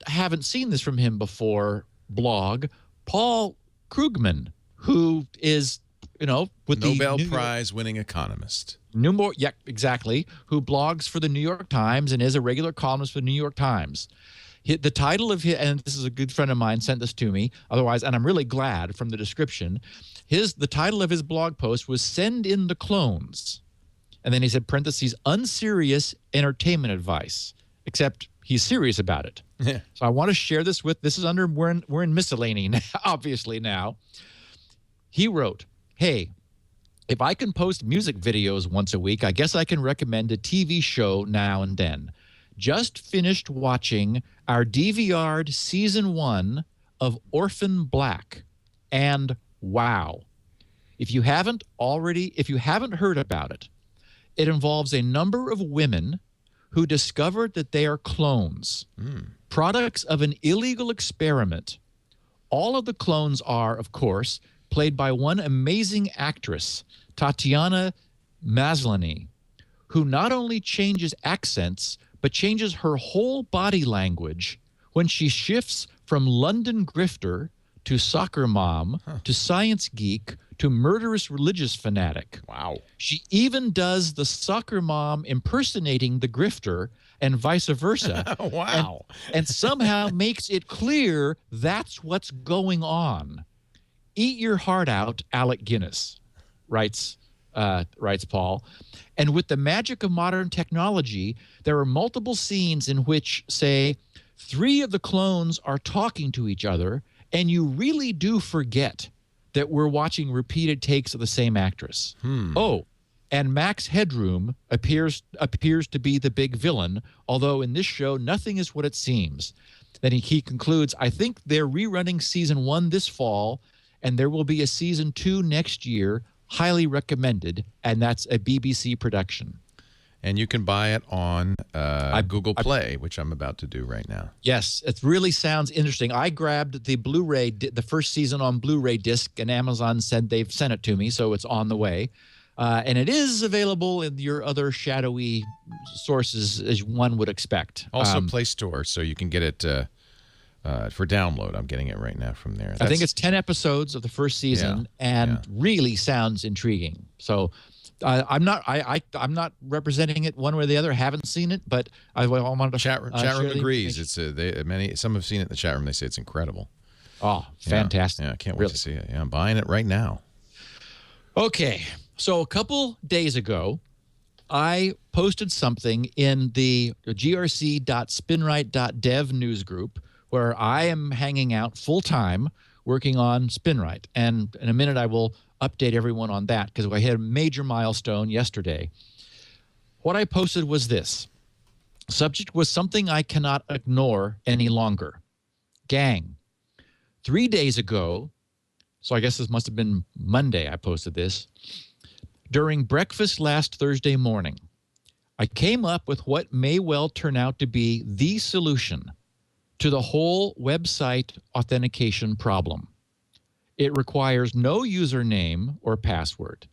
haven't seen this from him before, blog, Paul Krugman, who is, with the Nobel Prize winning economist. Yeah, exactly, who blogs for the New York Times and is a regular columnist for the New York Times. The title of his, and this is a good friend of mine sent this to me, otherwise, and I'm really glad from the description, the title of his blog post was Send in the Clones. And then he said, parentheses, unserious entertainment advice, except he's serious about it. Yeah. So I want to share this we're in miscellany now, obviously now. He wrote, hey, if I can post music videos once a week, I guess I can recommend a TV show now and then. Just finished watching our DVR'd season 1 of Orphan Black, and wow. If you haven't heard about it, it involves a number of women who discovered that they are clones, products of an illegal experiment. All of the clones are, of course, played by one amazing actress, Tatiana Maslany, who not only changes accents, but changes her whole body language when she shifts from London grifter to soccer mom to science geek to murderous religious fanatic. Wow. She even does the soccer mom impersonating the grifter and vice versa. Wow. And somehow makes it clear that's what's going on. Eat your heart out, Alec Guinness, writes Paul. And with the magic of modern technology, there are multiple scenes in which, say, 3 of the clones are talking to each other, and you really do forget that we're watching repeated takes of the same actress. Oh, and Max Headroom appears to be the big villain, although in this show, nothing is what it seems. Then he concludes, I think they're rerunning season 1 this fall, and there will be a season 2 next year. Highly recommended, and that's a BBC production. And you can buy it on Google Play, which I'm about to do right now. Yes, it really sounds interesting. I grabbed the Blu-ray, the first season on Blu-ray disc, and Amazon said they've sent it to me, so it's on the way. And it is available in your other shadowy sources, as one would expect. Also Play Store, so you can get it for download. I'm getting it right now from there. I think it's 10 episodes of the first season, really sounds intriguing. So I'm not representing it one way or the other. I haven't seen it, but I wanted to chat room agrees. It's some have seen it in the chat room. They say it's incredible. Oh, fantastic! Yeah, I can't wait to see it. Yeah, I'm buying it right now. Okay, so a couple days ago, I posted something in the grc.spinrite.dev news group where I am hanging out full time working on SpinRite, and in a minute I will update everyone on that because I hit a major milestone yesterday. What I posted was this. Subject was something I cannot ignore any longer. Gang, 3 days ago, so I guess this must have been Monday I posted this, during breakfast last Thursday morning, I came up with what may well turn out to be the solution to the whole website authentication problem. It requires no username or password.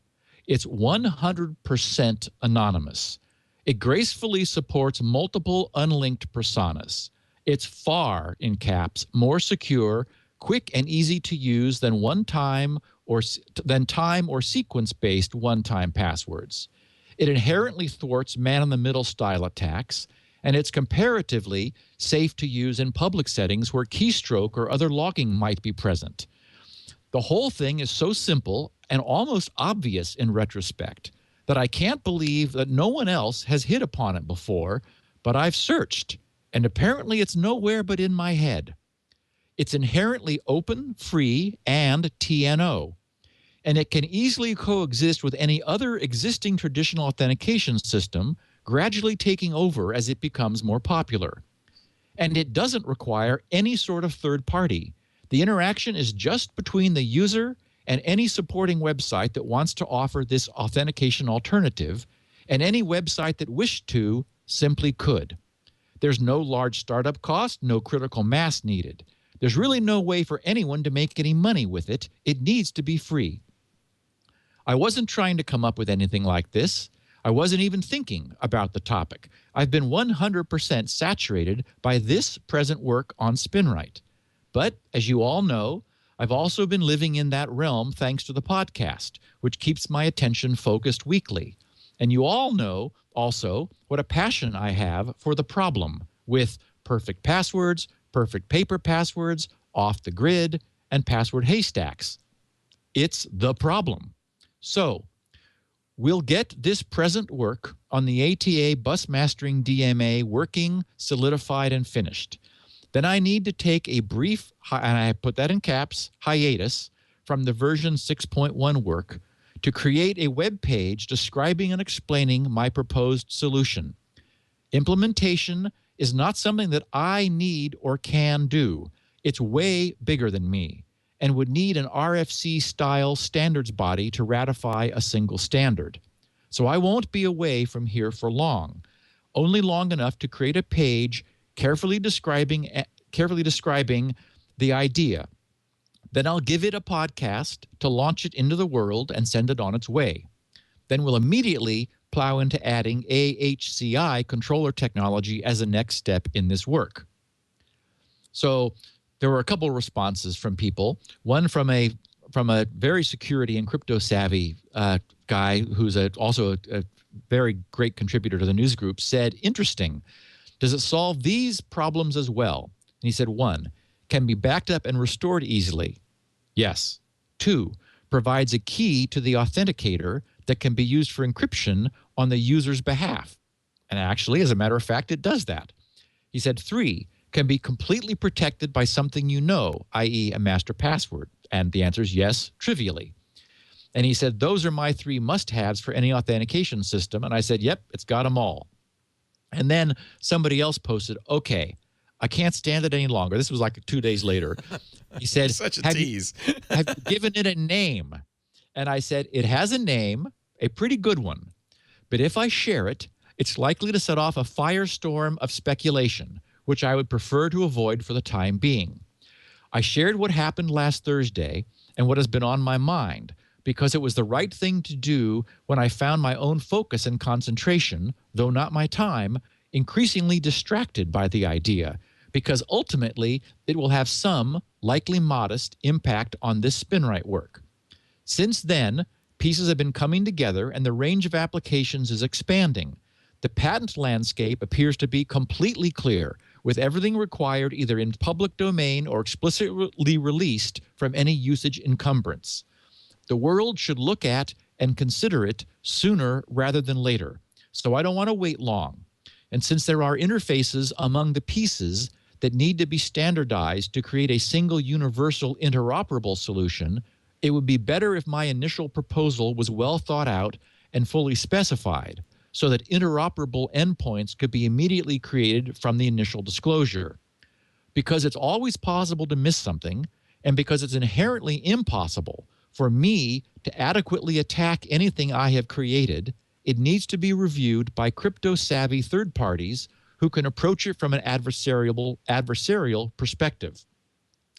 It's 100% anonymous. It gracefully supports multiple unlinked personas. It's far, in caps, more secure, quick and easy to use than time or sequence-based one-time passwords. It inherently thwarts man-in-the-middle style attacks, and it's comparatively safe to use in public settings where keystroke or other logging might be present. The whole thing is so simple and almost obvious in retrospect that I can't believe that no one else has hit upon it before, but I've searched, and apparently it's nowhere but in my head. It's inherently open, free, and TNO, and it can easily coexist with any other existing traditional authentication system, gradually taking over as it becomes more popular. And it doesn't require any sort of third party. The interaction is just between the user and any supporting website that wants to offer this authentication alternative, and any website that wished to simply could. There's no large startup cost, no critical mass needed. There's really no way for anyone to make any money with it. It needs to be free. I wasn't trying to come up with anything like this. I wasn't even thinking about the topic. I've been 100% saturated by this present work on SpinRite. But, as you all know, I've also been living in that realm thanks to the podcast, which keeps my attention focused weekly. And you all know, also, what a passion I have for the problem with perfect passwords, perfect paper passwords, off the grid, and password haystacks. It's the problem. So, we'll get this present work on the ATA bus mastering DMA working, solidified, and finished. Then I need to take a brief, and I put that in caps, hiatus from the version 6.1 work to create a web page describing and explaining my proposed solution. Implementation is not something that I need or can do. It's way bigger than me and would need an RFC-style standards body to ratify a single standard. So I won't be away from here for long, only long enough to create a page carefully describing the idea. Then I'll give it a podcast to launch it into the world and send it on its way. Then we'll immediately plow into adding AHCI controller technology as a next step in this work. So there were a couple of responses from people. One from a very security and crypto savvy guy who's also a very great contributor to the news group said, interesting. Does it solve these problems as well? And he said, 1, can be backed up and restored easily. Yes. 2, provides a key to the authenticator that can be used for encryption on the user's behalf. And actually, as a matter of fact, it does that. He said, 3, can be completely protected by something you know, i.e. a master password. And the answer is yes, trivially. And he said, those are my 3 must-haves for any authentication system. And I said, yep, it's got them all. And then somebody else posted, okay, I can't stand it any longer. This was like 2 days later. He said, such a tease. Have you given it a name? And I said, it has a name, a pretty good one. But if I share it, it's likely to set off a firestorm of speculation, which I would prefer to avoid for the time being. I shared what happened last Thursday and what has been on my mind, because it was the right thing to do when I found my own focus and concentration, though not my time, increasingly distracted by the idea, because ultimately it will have some, likely modest, impact on this SpinRite work. Since then, pieces have been coming together and the range of applications is expanding. The patent landscape appears to be completely clear, with everything required either in public domain or explicitly released from any usage encumbrance. The world should look at and consider it sooner rather than later, so I don't want to wait long. And since there are interfaces among the pieces that need to be standardized to create a single universal interoperable solution, it would be better if my initial proposal was well thought out and fully specified, so that interoperable endpoints could be immediately created from the initial disclosure. Because it's always possible to miss something, and because it's inherently impossible for me to adequately attack anything I have created, it needs to be reviewed by crypto-savvy third parties who can approach it from an adversarial perspective.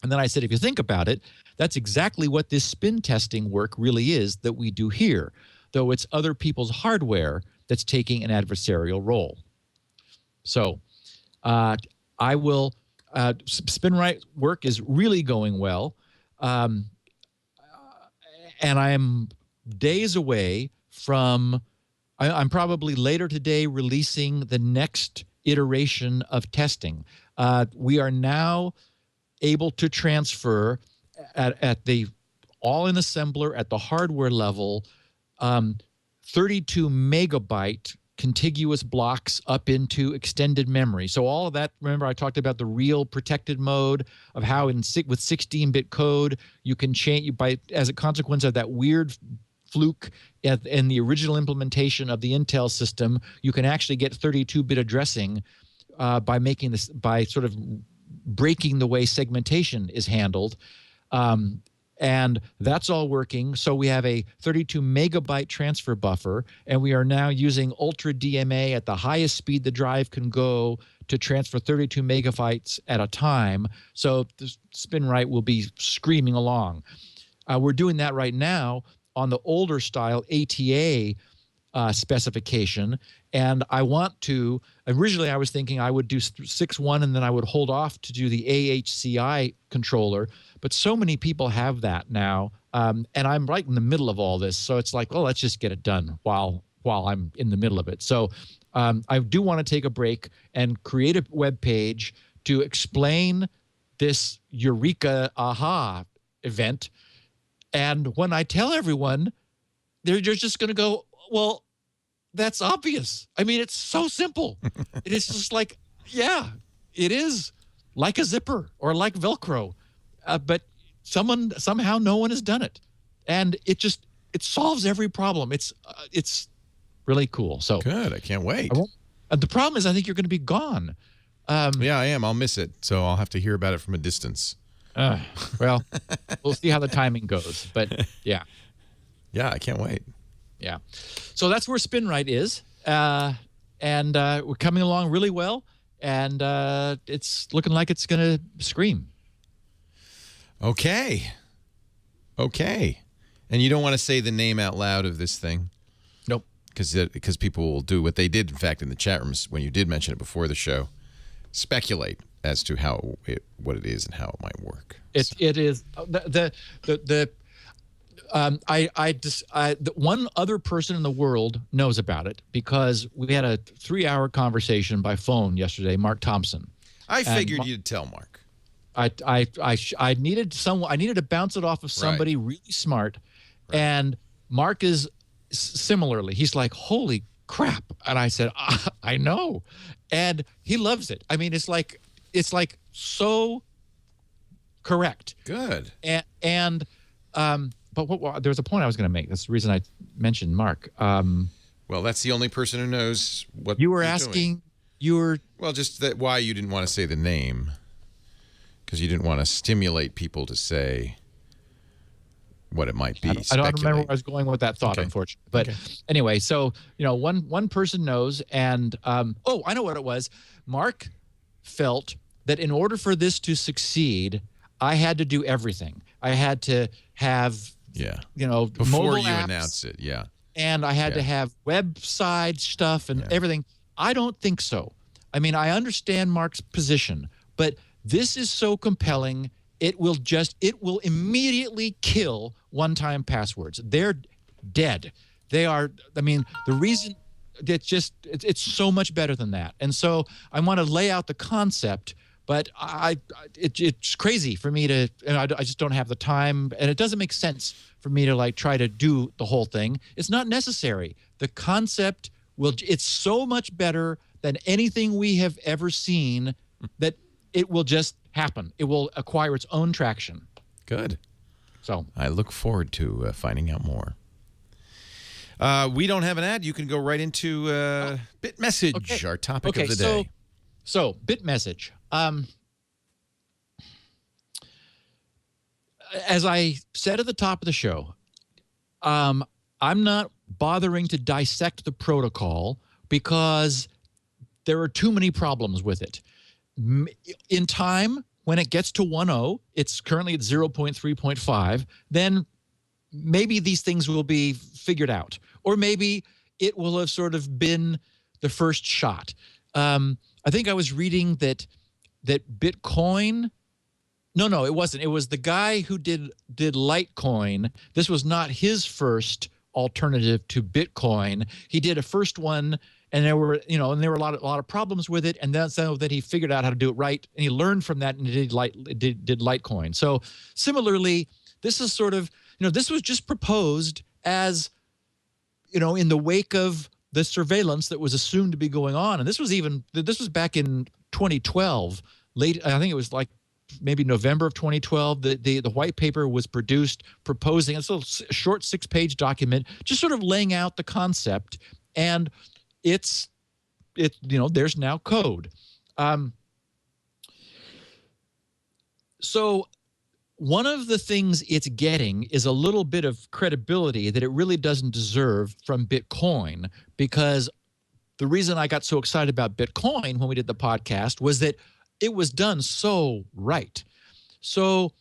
And then I said, if you think about it, that's exactly what this spin testing work really is that we do here, though it's other people's hardware that's taking an adversarial role. So I will, SpinRite work is really going well. And I am days away from, I'm probably later today releasing the next iteration of testing. We are now able to transfer at the all-in assembler at the hardware level 32 megabyte contiguous blocks up into extended memory. So all of that, remember I talked about the real protected mode of how with 16-bit code you can change as a consequence of that weird fluke in the original implementation of the Intel system, you can actually get 32-bit addressing by making this, by sort of breaking the way segmentation is handled. And that's all working. So we have a 32 megabyte transfer buffer, and we are now using Ultra DMA at the highest speed the drive can go to transfer 32 megabytes at a time. So the SpinRite will be screaming along. We're doing that right now on the older style ATA specification. And I want to, originally I was thinking I would do 6.1 and then I would hold off to do the AHCI controller, but so many people have that now. And I'm right in the middle of all this. So it's like, well, let's just get it done while I'm in the middle of it. So I do want to take a break and create a web page to explain this Eureka Aha event. And when I tell everyone, they're just going to go, well, that's obvious. I mean, it's so simple. It is just like, yeah, it is like a zipper or like Velcro. But somehow no one has done it. And it solves every problem. It's really cool. So good. I can't wait. The problem is I think you're going to be gone. Yeah, I am. I'll miss it. So I'll have to hear about it from a distance. Well, we'll see how the timing goes. But yeah. Yeah, I can't wait. Yeah. So that's where SpinRite is. And we're coming along really well. And it's looking like it's going to scream. Okay. And you don't want to say the name out loud of this thing? Nope. Because people will do what they did, in fact, in the chat rooms when you did mention it before the show. Speculate as to what it is and how it might work. It is one other person in the world knows about it because we had a 3-hour conversation by phone yesterday. Mark Thompson. I figured you'd tell Mark. I needed someone. I needed to bounce it off of somebody really smart, and Mark is similarly. He's like, "Holy crap!" And I said, "I know," and he loves it. I mean, it's like so correct. Good. But there's a point I was going to make. That's the reason I mentioned Mark. Well, that's the only person who knows what you were asking. Doing. Well, just why you didn't want to say the name. Because you didn't want to stimulate people to say, what it might be. I don't remember where I was going with that thought, Okay. unfortunately. But anyway, so one person knows, and I know what it was. Mark felt that in order for this to succeed, I had to do everything. I had to have before mobile you apps, announce it. Yeah. and I had to have website stuff and everything. I don't think so. I mean, I understand Mark's position, but this is so compelling. It will immediately kill one-time passwords. They're dead. They are. I mean, the reason it's so much better than that. And so I want to lay out the concept, but it's crazy for me to. I just don't have the time, and it doesn't make sense for me to try to do the whole thing. It's not necessary. The concept it's so much better than anything we have ever seen that it will just happen. It will acquire its own traction. Good. So I look forward to finding out more. We don't have an ad. You can go right into BitMessage, our topic of the day. So BitMessage. As I said at the top of the show, I'm not bothering to dissect the protocol because there are too many problems with it. In time, when it gets to 1.0, it's currently at 0.3.5, then maybe these things will be figured out. Or maybe it will have sort of been the first shot. I think I was reading that Bitcoin... No, it wasn't. It was the guy who did Litecoin. This was not his first alternative to Bitcoin. He did a first one, and there were a lot of problems with it, and then he figured out how to do it right, and he learned from that and did Litecoin. So similarly, this is sort of this was just proposed as in the wake of the surveillance that was assumed to be going on, and this was back in 2012. I think it was maybe November of 2012, the white paper was produced proposing it's a short 6-page document, just sort of laying out the concept, and there's now code. So one of the things it's getting is a little bit of credibility that it really doesn't deserve from Bitcoin, because the reason I got so excited about Bitcoin when we did the podcast was that it was done so right. So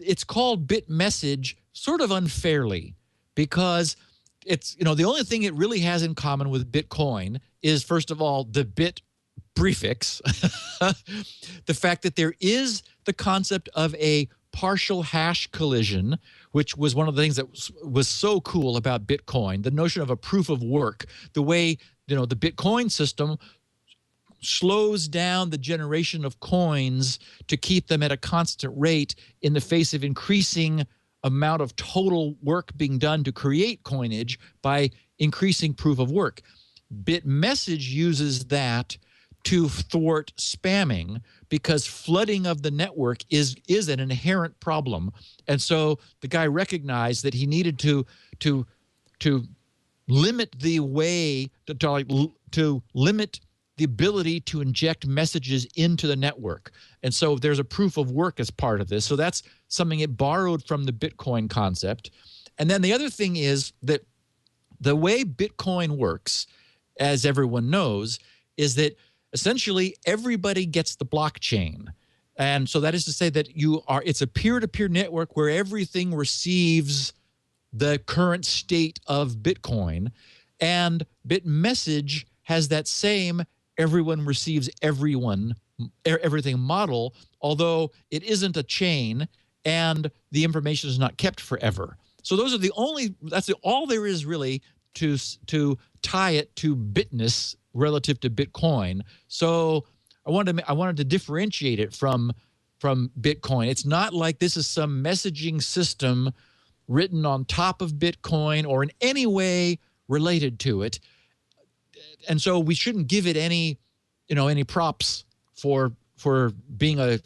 it's called BitMessage sort of unfairly because it's, the only thing it really has in common with Bitcoin is, first of all, the bit prefix, the fact that there is the concept of a partial hash collision, which was one of the things that was so cool about Bitcoin, the notion of a proof of work, the way, the Bitcoin system slows down the generation of coins to keep them at a constant rate in the face of increasing amount of total work being done to create coinage by increasing proof of work. BitMessage uses that to thwart spamming because flooding of the network is an inherent problem. And so the guy recognized that he needed to limit the way to limit the ability to inject messages into the network. And so there's a proof of work as part of this. So that's something it borrowed from the Bitcoin concept. And then the other thing is that the way Bitcoin works, as everyone knows, is that essentially everybody gets the blockchain. And so that is to say that it's a peer-to-peer network where everything receives the current state of Bitcoin. And BitMessage has that same everyone receives everything model, although it isn't a chain and the information is not kept forever. So those are all there is really to tie it to bitness relative to Bitcoin. So I wanted to differentiate it from Bitcoin. It's not like this is some messaging system written on top of Bitcoin or in any way related to it. And so we shouldn't give it any props for being a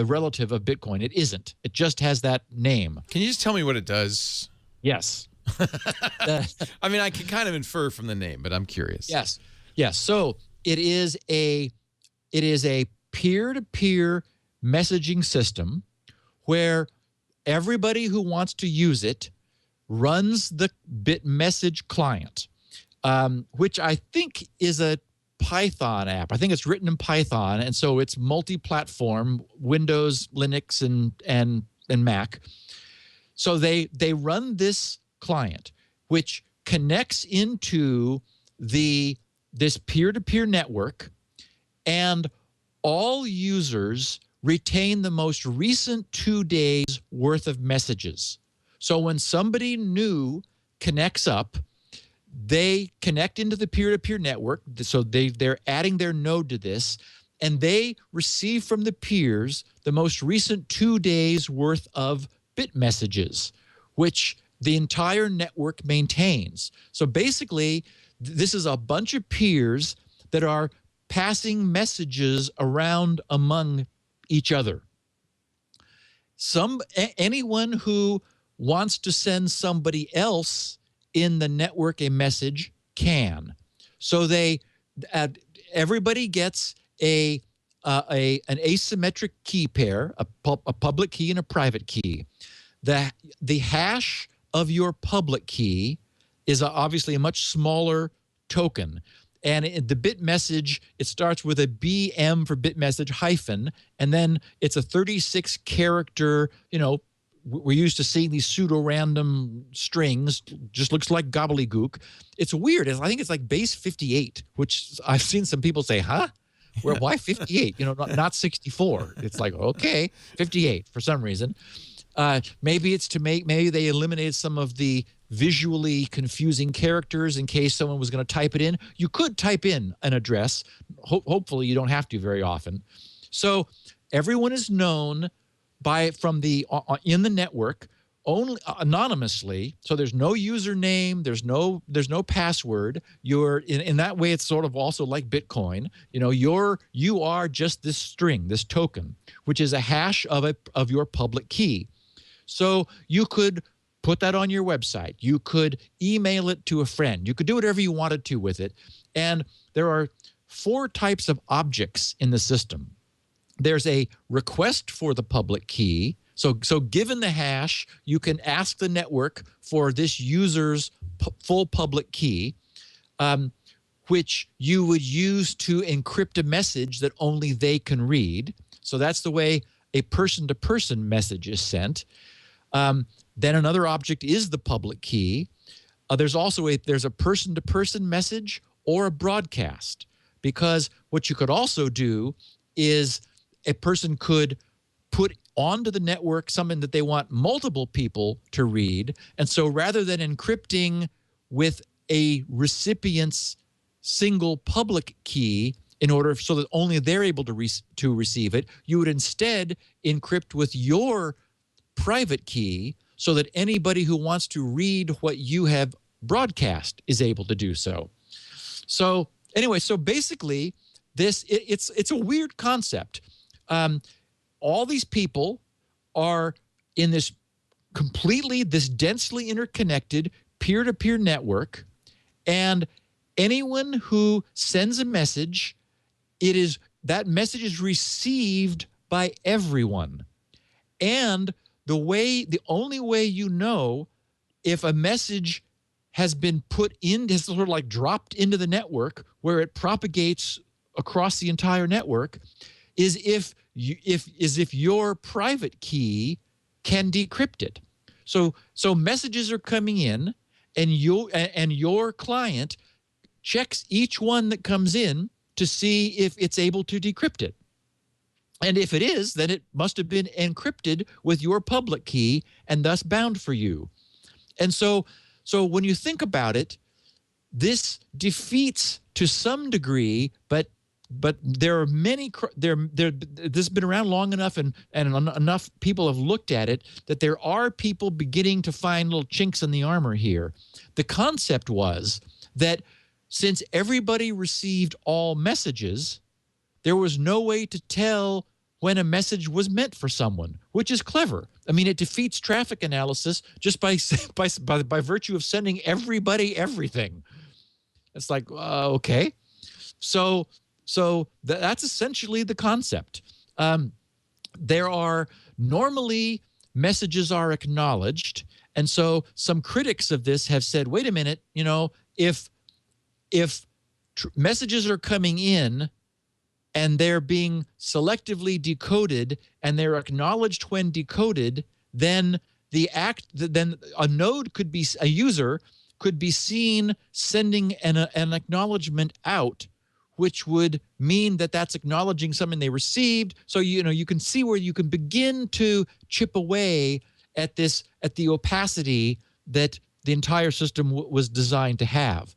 relative of Bitcoin. It isn't. It just has that name. Can you just tell me what it does? Yes. I mean, I can kind of infer from the name, but I'm curious. Yes. So it is a peer-to-peer messaging system where everybody who wants to use it runs the BitMessage client, which I think is a Python app. I think it's written in Python, and so it's multi-platform, Windows, Linux, and Mac. So they run this client, which connects into this peer-to-peer network, and all users retain the most recent 2 days worth of messages. So when somebody new connects up, they connect into the peer-to-peer network. So they're adding their node to this, and they receive from the peers the most recent 2 days worth of bit messages, which the entire network maintains. So basically, this is a bunch of peers that are passing messages around among each other. Anyone who wants to send somebody else in the network a message can. So everybody gets an asymmetric key pair, a public key and a private key. The hash of your public key is obviously a much smaller token. And the BitMessage, it starts with a BM for BitMessage hyphen, and then it's a 36 character, we're used to seeing these pseudo-random strings, just looks like gobbledygook. It's weird. I think it's like base 58, which I've seen some people say, huh? Why 58? Not 64. It's like, okay, 58 for some reason. Maybe they eliminated some of the visually confusing characters in case someone was going to type it in. You could type in an address. Hopefully you don't have to very often. So everyone is known in the network only anonymously. So there's no username, there's no password. You're in that way, it's sort of also like Bitcoin. You are just this string, this token, which is a hash of your public key. So you could put that on your website. You could email it to a friend. You could do whatever you wanted to with it. And there are 4 types of objects in the system. There's a request for the public key. So given the hash, you can ask the network for this user's full public key, which you would use to encrypt a message that only they can read. So that's the way a person-to-person message is sent. Then another object is the public key. There's also there's a person-to-person message or a broadcast, because what you could also do is a person could put onto the network something that they want multiple people to read. And so rather than encrypting with a recipient's single public key so that only they're able to receive it, you would instead encrypt with your private key so that anybody who wants to read what you have broadcast is able to do so. So anyway, so basically it's a weird concept. All these people are in this densely interconnected peer-to-peer network, and anyone who sends a message, that message is received by everyone. And the only way you know if a message has been has sort of like dropped into the network where it propagates across the entire network is if your private key can decrypt it. So messages are coming in, and your client checks each one that comes in to see if it's able to decrypt it. And if it is, then it must have been encrypted with your public key and thus bound for you. And so when you think about it, this defeats to some degree, but there are many. This has been around long enough, and enough people have looked at it that there are people beginning to find little chinks in the armor here. The concept was that since everybody received all messages, there was no way to tell when a message was meant for someone, which is clever. I mean, it defeats traffic analysis just by virtue of sending everybody everything. It's like, okay. So that's essentially the concept. There are normally messages are acknowledged. And so some critics of this have said, wait a minute, if messages are coming in and they're being selectively decoded and they're acknowledged when decoded, then then a user could be seen sending an acknowledgement out, which would mean that that's acknowledging something they received. So you can see where you can begin to chip away at the opacity that the entire system was designed to have.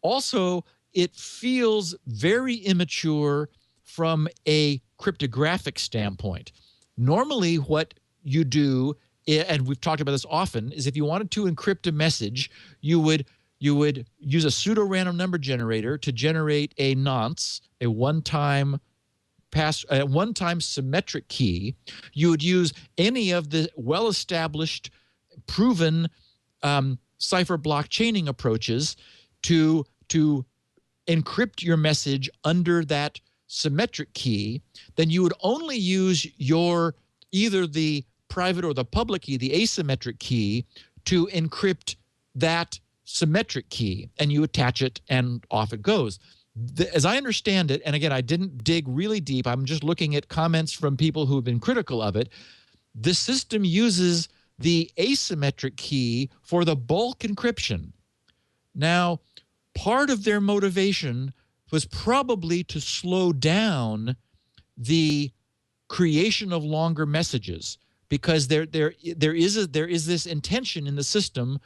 Also, it feels very immature from a cryptographic standpoint. Normally, what you do, and we've talked about this often, is if you wanted to encrypt a message, you would use a pseudo-random number generator to generate a nonce, a one-time symmetric key. You would use any of the well-established, proven cipher block chaining approaches to encrypt your message under that symmetric key. Then you would only use either the private or the public key, the asymmetric key, to encrypt that symmetric key, and you attach it and off it goes. As I understand it, and again, I didn't dig really deep, I'm just looking at comments from people who have been critical of it, the system uses the asymmetric key for the bulk encryption. Now, part of their motivation was probably to slow down the creation of longer messages, because there is this intention in the system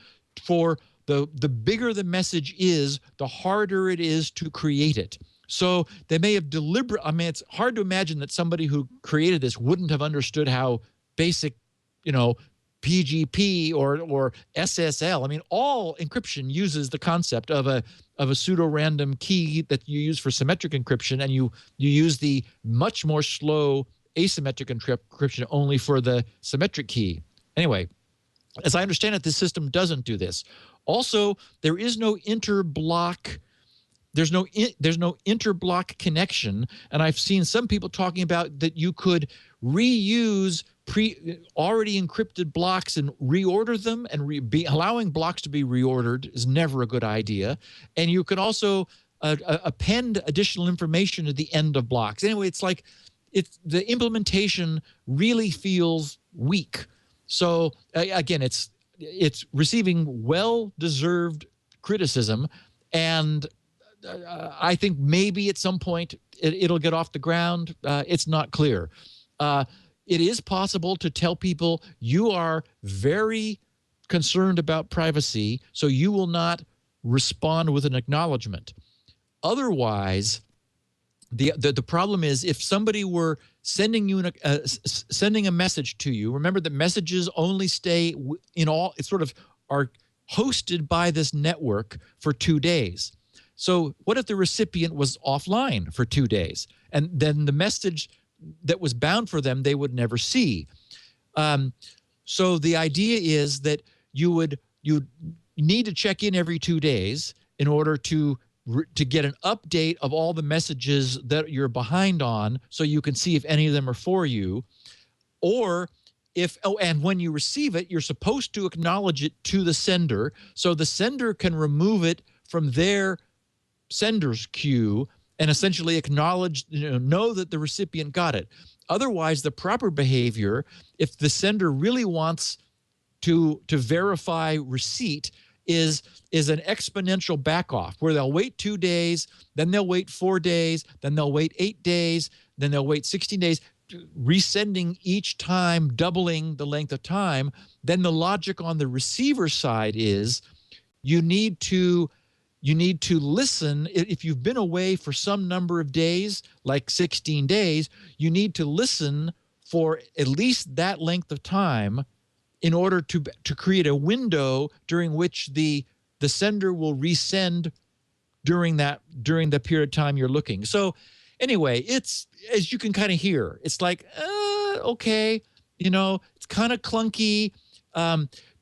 for the bigger the message is, the harder it is to create it. So they may have it's hard to imagine that somebody who created this wouldn't have understood how basic, PGP or SSL. All encryption uses the concept of a pseudo-random key that you use for symmetric encryption, and you use the much more slow asymmetric encryption only for the symmetric key. Anyway, as I understand it, this system doesn't do this. Also, there is no interblock. There's no interblock connection, and I've seen some people talking about that you could reuse already encrypted blocks and reorder them, and allowing blocks to be reordered is never a good idea. And you can also append additional information at the end of blocks. Anyway, the implementation really feels weak. So again, it's receiving well-deserved criticism, and I think maybe at some point it'll get off the ground. It's not clear. It is possible to tell people you are very concerned about privacy, so you will not respond with an acknowledgement. Otherwise, the problem is if somebody were sending you sending a message to you. Remember that messages only stay are hosted by this network for 2 days. So what if the recipient was offline for 2 days, and then the message that was bound for them they would never see? So the idea is that you need to check in every 2 days in order to get an update of all the messages that you're behind on, so you can see if any of them are for you. Or and when you receive it, you're supposed to acknowledge it to the sender, so the sender can remove it from their sender's queue and essentially acknowledge, know that the recipient got it. Otherwise, the proper behavior, if the sender really wants to verify receipt, is an exponential backoff, where they'll wait 2 days, then they'll wait 4 days, then they'll wait 8 days, then they'll wait 16 days, resending each time, doubling the length of time. Then the logic on the receiver side is you need to listen. If you've been away for some number of days, like 16 days, you need to listen for at least that length of time in order to create a window during which the sender will resend during the period of time you're looking. So anyway, it's, as you can kind of hear, it's like, okay, it's kind of clunky.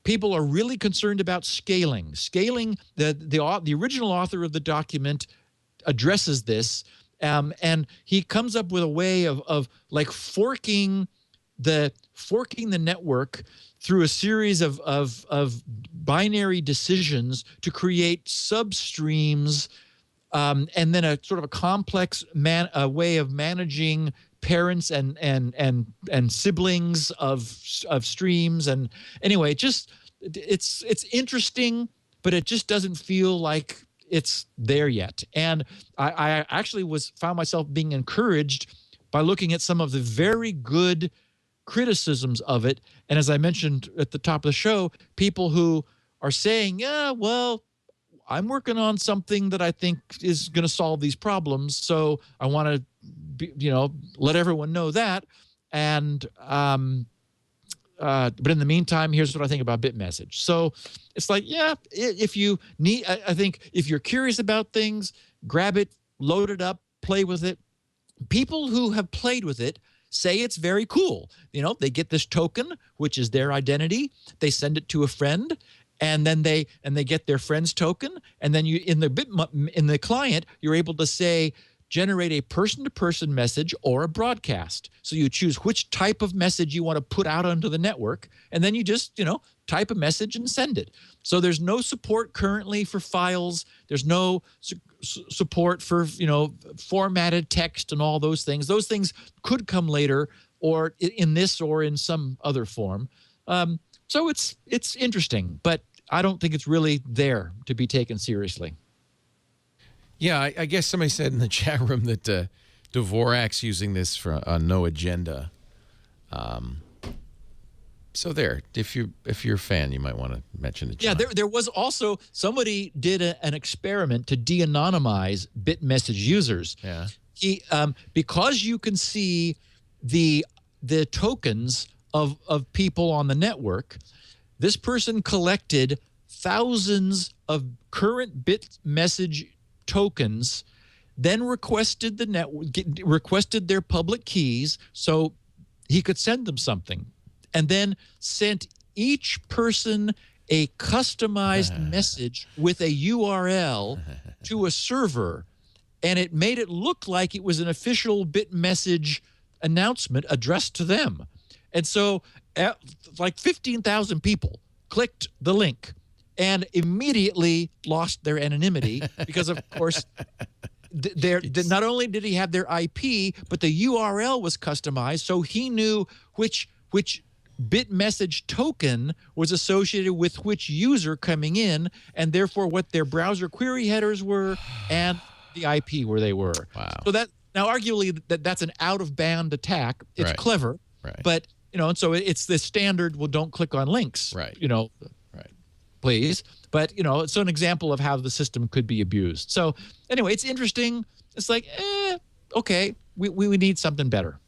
People are really concerned about scaling. Scaling, the original author of the document addresses this, and he comes up with a way of like forking forking the network through a series of binary decisions to create substreams, and then a sort of a complex way of managing parents and siblings of streams. And anyway, it's interesting, but it just doesn't feel like it's there yet. And I actually found myself being encouraged by looking at some of the very good criticisms of it. And as I mentioned at the top of the show, people who are saying, yeah, well, I'm working on something that I think is going to solve these problems, so I want to, let everyone know that. And but in the meantime, here's what I think about BitMessage. So it's like, yeah, if you need, I think if you're curious about things, grab it, load it up, play with it. People who have played with it say it's very cool. They get this token, which is their identity. They send it to a friend, and then they get their friend's token, and then you in the client, you're able to say, generate a person-to-person message or a broadcast. So you choose which type of message you want to put out onto the network, and then you just, type a message and send it. So there's no support currently for files. There's no support for, formatted text and all those things. Those things could come later, or in this or in some other form. So it's interesting, but I don't think it's really there to be taken seriously. Yeah, I guess somebody said in the chat room that Dvorak's using this on No Agenda. So there, if you're a fan, you might want to mention it. Yeah, there was also somebody did an experiment to de-anonymize BitMessage users. Yeah. He because you can see the tokens of people on the network, this person collected thousands of current BitMessage tokens, then requested requested their public keys so he could send them something, and then sent each person a customized message with a URL to a server, and it made it look like it was an official BitMessage announcement addressed to them. And so like 15,000 people clicked the link and immediately lost their anonymity because, of course, not only did he have their IP, but the URL was customized, so he knew which BitMessage token was associated with which user coming in, and therefore what their browser query headers were and the IP where they were. Wow. So now arguably that's an out-of-band attack. It's Right. clever, Right. but and so it's the standard. Well, don't click on links. Right. Right. Please. But it's an example of how the system could be abused. So anyway, it's interesting. It's like, okay, we need something better.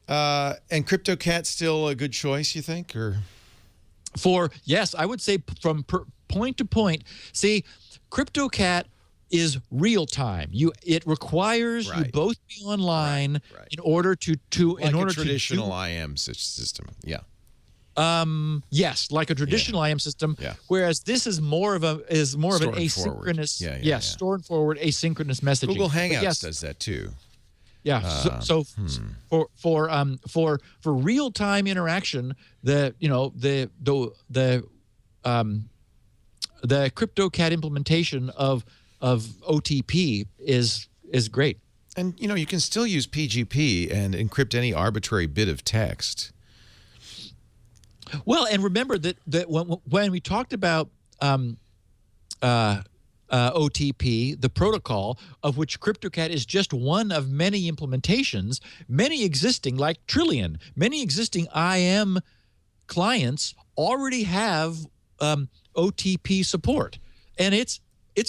And CryptoCat's still a good choice, you think, or? Yes, I would say from point to point. See, CryptoCat is real time. It requires you both be online in order to like a traditional IM system. Yeah. Yes, like a traditional IM system. Yeah. Whereas this is more of an Store and asynchronous. forward. Yeah. Store and forward asynchronous messaging. Google Hangouts does that too. Yeah. So for real time interaction, the CryptoCat implementation of OTP is great. And you can still use PGP and encrypt any arbitrary bit of text. Well, and remember that when we talked about OTP, the protocol of which CryptoCat is just one of many implementations, many existing, like Trillion, many existing IM clients already have OTP support, and it's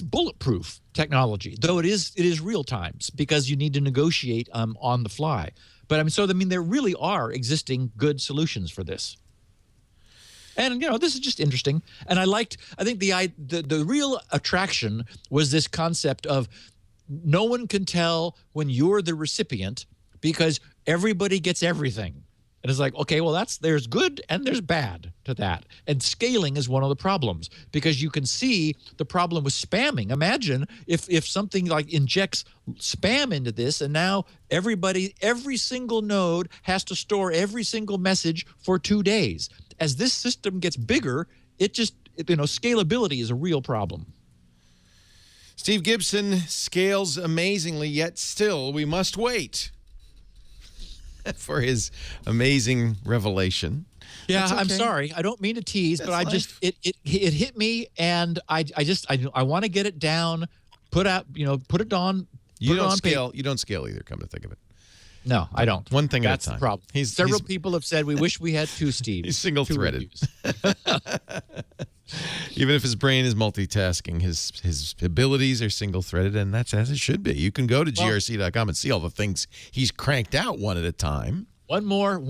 bulletproof technology, though it is real time because you need to negotiate on the fly. But there really are existing good solutions for this. And this is just interesting. And I think the real attraction was this concept of no one can tell when you're the recipient because everybody gets everything. And it's like, okay, well, there's good and there's bad to that. And scaling is one of the problems because you can see the problem with spamming. Imagine if something like injects spam into this, and now every single node has to store every single message for 2 days. As this system gets bigger, scalability is a real problem. Steve Gibson scales amazingly, yet still we must wait for his amazing revelation. Yeah, That's okay. I'm sorry. I don't mean to tease, That's but life. it hit me, and I want to get it down, put it on. You put it don't on scale. You don't scale either. Come to think of it. No, I don't. One thing That's at a time. the problem. Several people have said we wish we had two Steves. He's single-threaded. Two Even if his brain is multitasking, his abilities are single-threaded, and that's as it should be. You can go to grc.com and see all the things he's cranked out one at a time. One more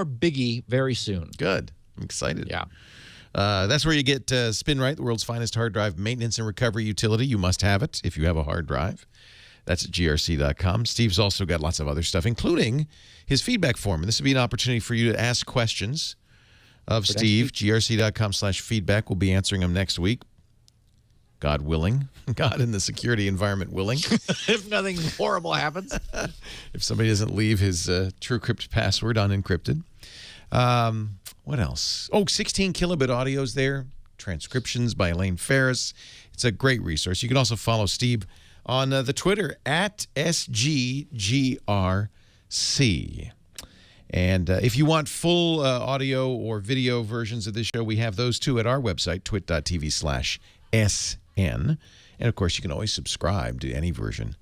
biggie very soon. Good. I'm excited. Yeah. That's where you get SpinRite, the world's finest hard drive maintenance and recovery utility. You must have it if you have a hard drive. That's at grc.com. Steve's also got lots of other stuff, including his feedback form. And this would be an opportunity for you to ask questions of Steve. grc.com/feedback. We'll be answering them next week. God willing. God and the security environment willing. If nothing horrible happens. If somebody doesn't leave his TrueCrypt password unencrypted. What else? 16 kilobit audio's there. Transcriptions by Elaine Ferris. It's a great resource. You can also follow Steve on the Twitter at SGGRC. And if you want full audio or video versions of this show, we have those too at our website, twit.tv/SN. And, of course, you can always subscribe to any version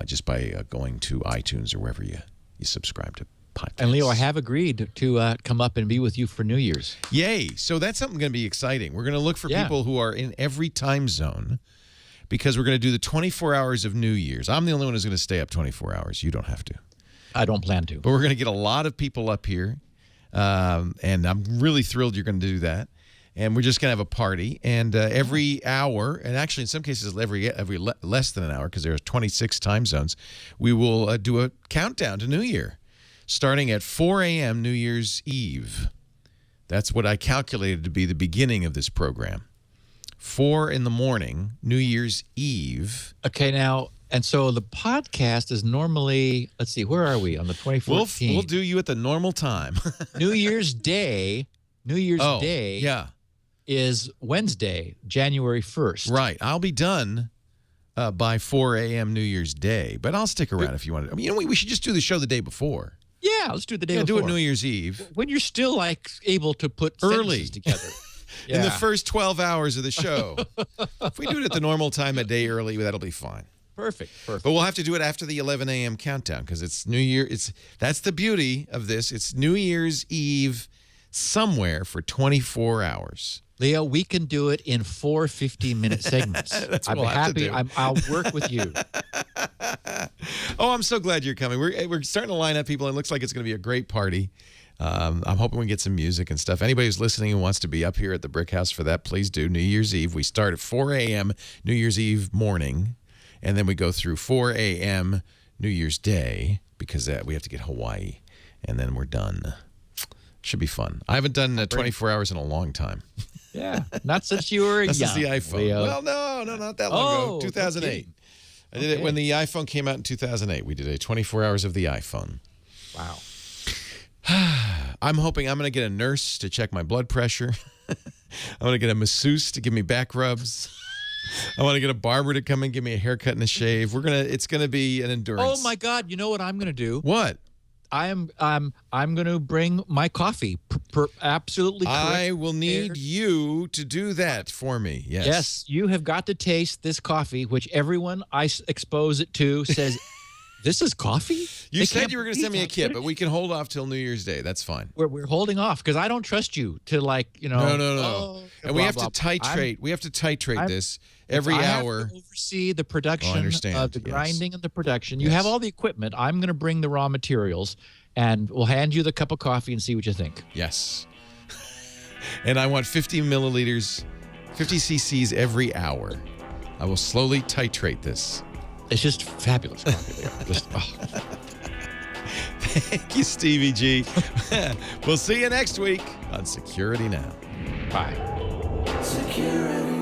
just by going to iTunes or wherever you subscribe to podcasts. And, Leo, I have agreed to come up and be with you for New Year's. Yay. So that's something going to be exciting. We're going to look for people who are in every time zone because we're going to do the 24 hours of New Year's. I'm the only one who's going to stay up 24 hours. You don't have to. I don't plan to. But we're going to get a lot of people up here, and I'm really thrilled you're going to do that. And we're just going to have a party, and every hour, and actually in some cases every less than an hour because there's 26 time zones, we will do a countdown to New Year, starting at 4 a.m. New Year's Eve. That's what I calculated to be the beginning of this program. 4 in the morning, New Year's Eve. Okay, now, and so the podcast is normally, let's see, where are we on the 2014? We'll do you at the normal time. New Year's Day is Wednesday, January 1st. Right. I'll be done by 4 a.m. New Year's Day, but I'll stick around if you want to. I mean, we should just do the show the day before. Yeah, let's do it the day before. Do it New Year's Eve. When you're still, able to put early sentences together. In the first 12 hours of the show. If we do it at the normal time, a day early, that'll be fine. Perfect. But we'll have to do it after the 11 a.m. countdown because it's New Year. That's the beauty of this. It's New Year's Eve somewhere for 24 hours. Leo, we can do it in 4 15-minute segments. That's I'm what we'll have to happy. do. I'll work with you. I'm so glad you're coming. We're starting to line up people. It looks like it's going to be a great party. I'm hoping we get some music and stuff. Anybody who's listening and wants to be up here at the Brick House for that, please do. New Year's Eve. We start at 4 a.m. New Year's Eve morning, and then we go through 4 a.m. New Year's Day because we have to get Hawaii, and then we're done. Should be fun. I haven't done 24 hours in a long time. Yeah, not since you were young. Since the iPhone. Leo. Well, no, not that long ago. 2008. Okay. I did it when the iPhone came out in 2008. We did a 24 hours of the iPhone. Wow. I'm hoping I'm going to get a nurse to check my blood pressure. I'm going to get a masseuse to give me back rubs. I want to get a barber to come and give me a haircut and a shave. It's going to be an endurance. Oh my God! You know what I'm going to do? What? I'm going to bring my coffee. Absolutely correct. I will need you to do that for me. Yes. Yes, you have got to taste this coffee, which everyone I expose it to says, "This is coffee." You said you were going to send me a kit, but we can hold off till New Year's Day. That's fine. We're holding off because I don't trust you to No. And we have to titrate. We have to titrate this every I hour. have to oversee the production of the grinding and the production. You Yes. have all the equipment. I'm going to bring the raw materials, and we'll hand you the cup of coffee and see what you think. Yes. And I want 50 milliliters, 50 cc's every hour. I will slowly titrate this. It's just fabulous coffee. Just, Thank you, Stevie G. We'll see you next week on Security Now. Bye. Security.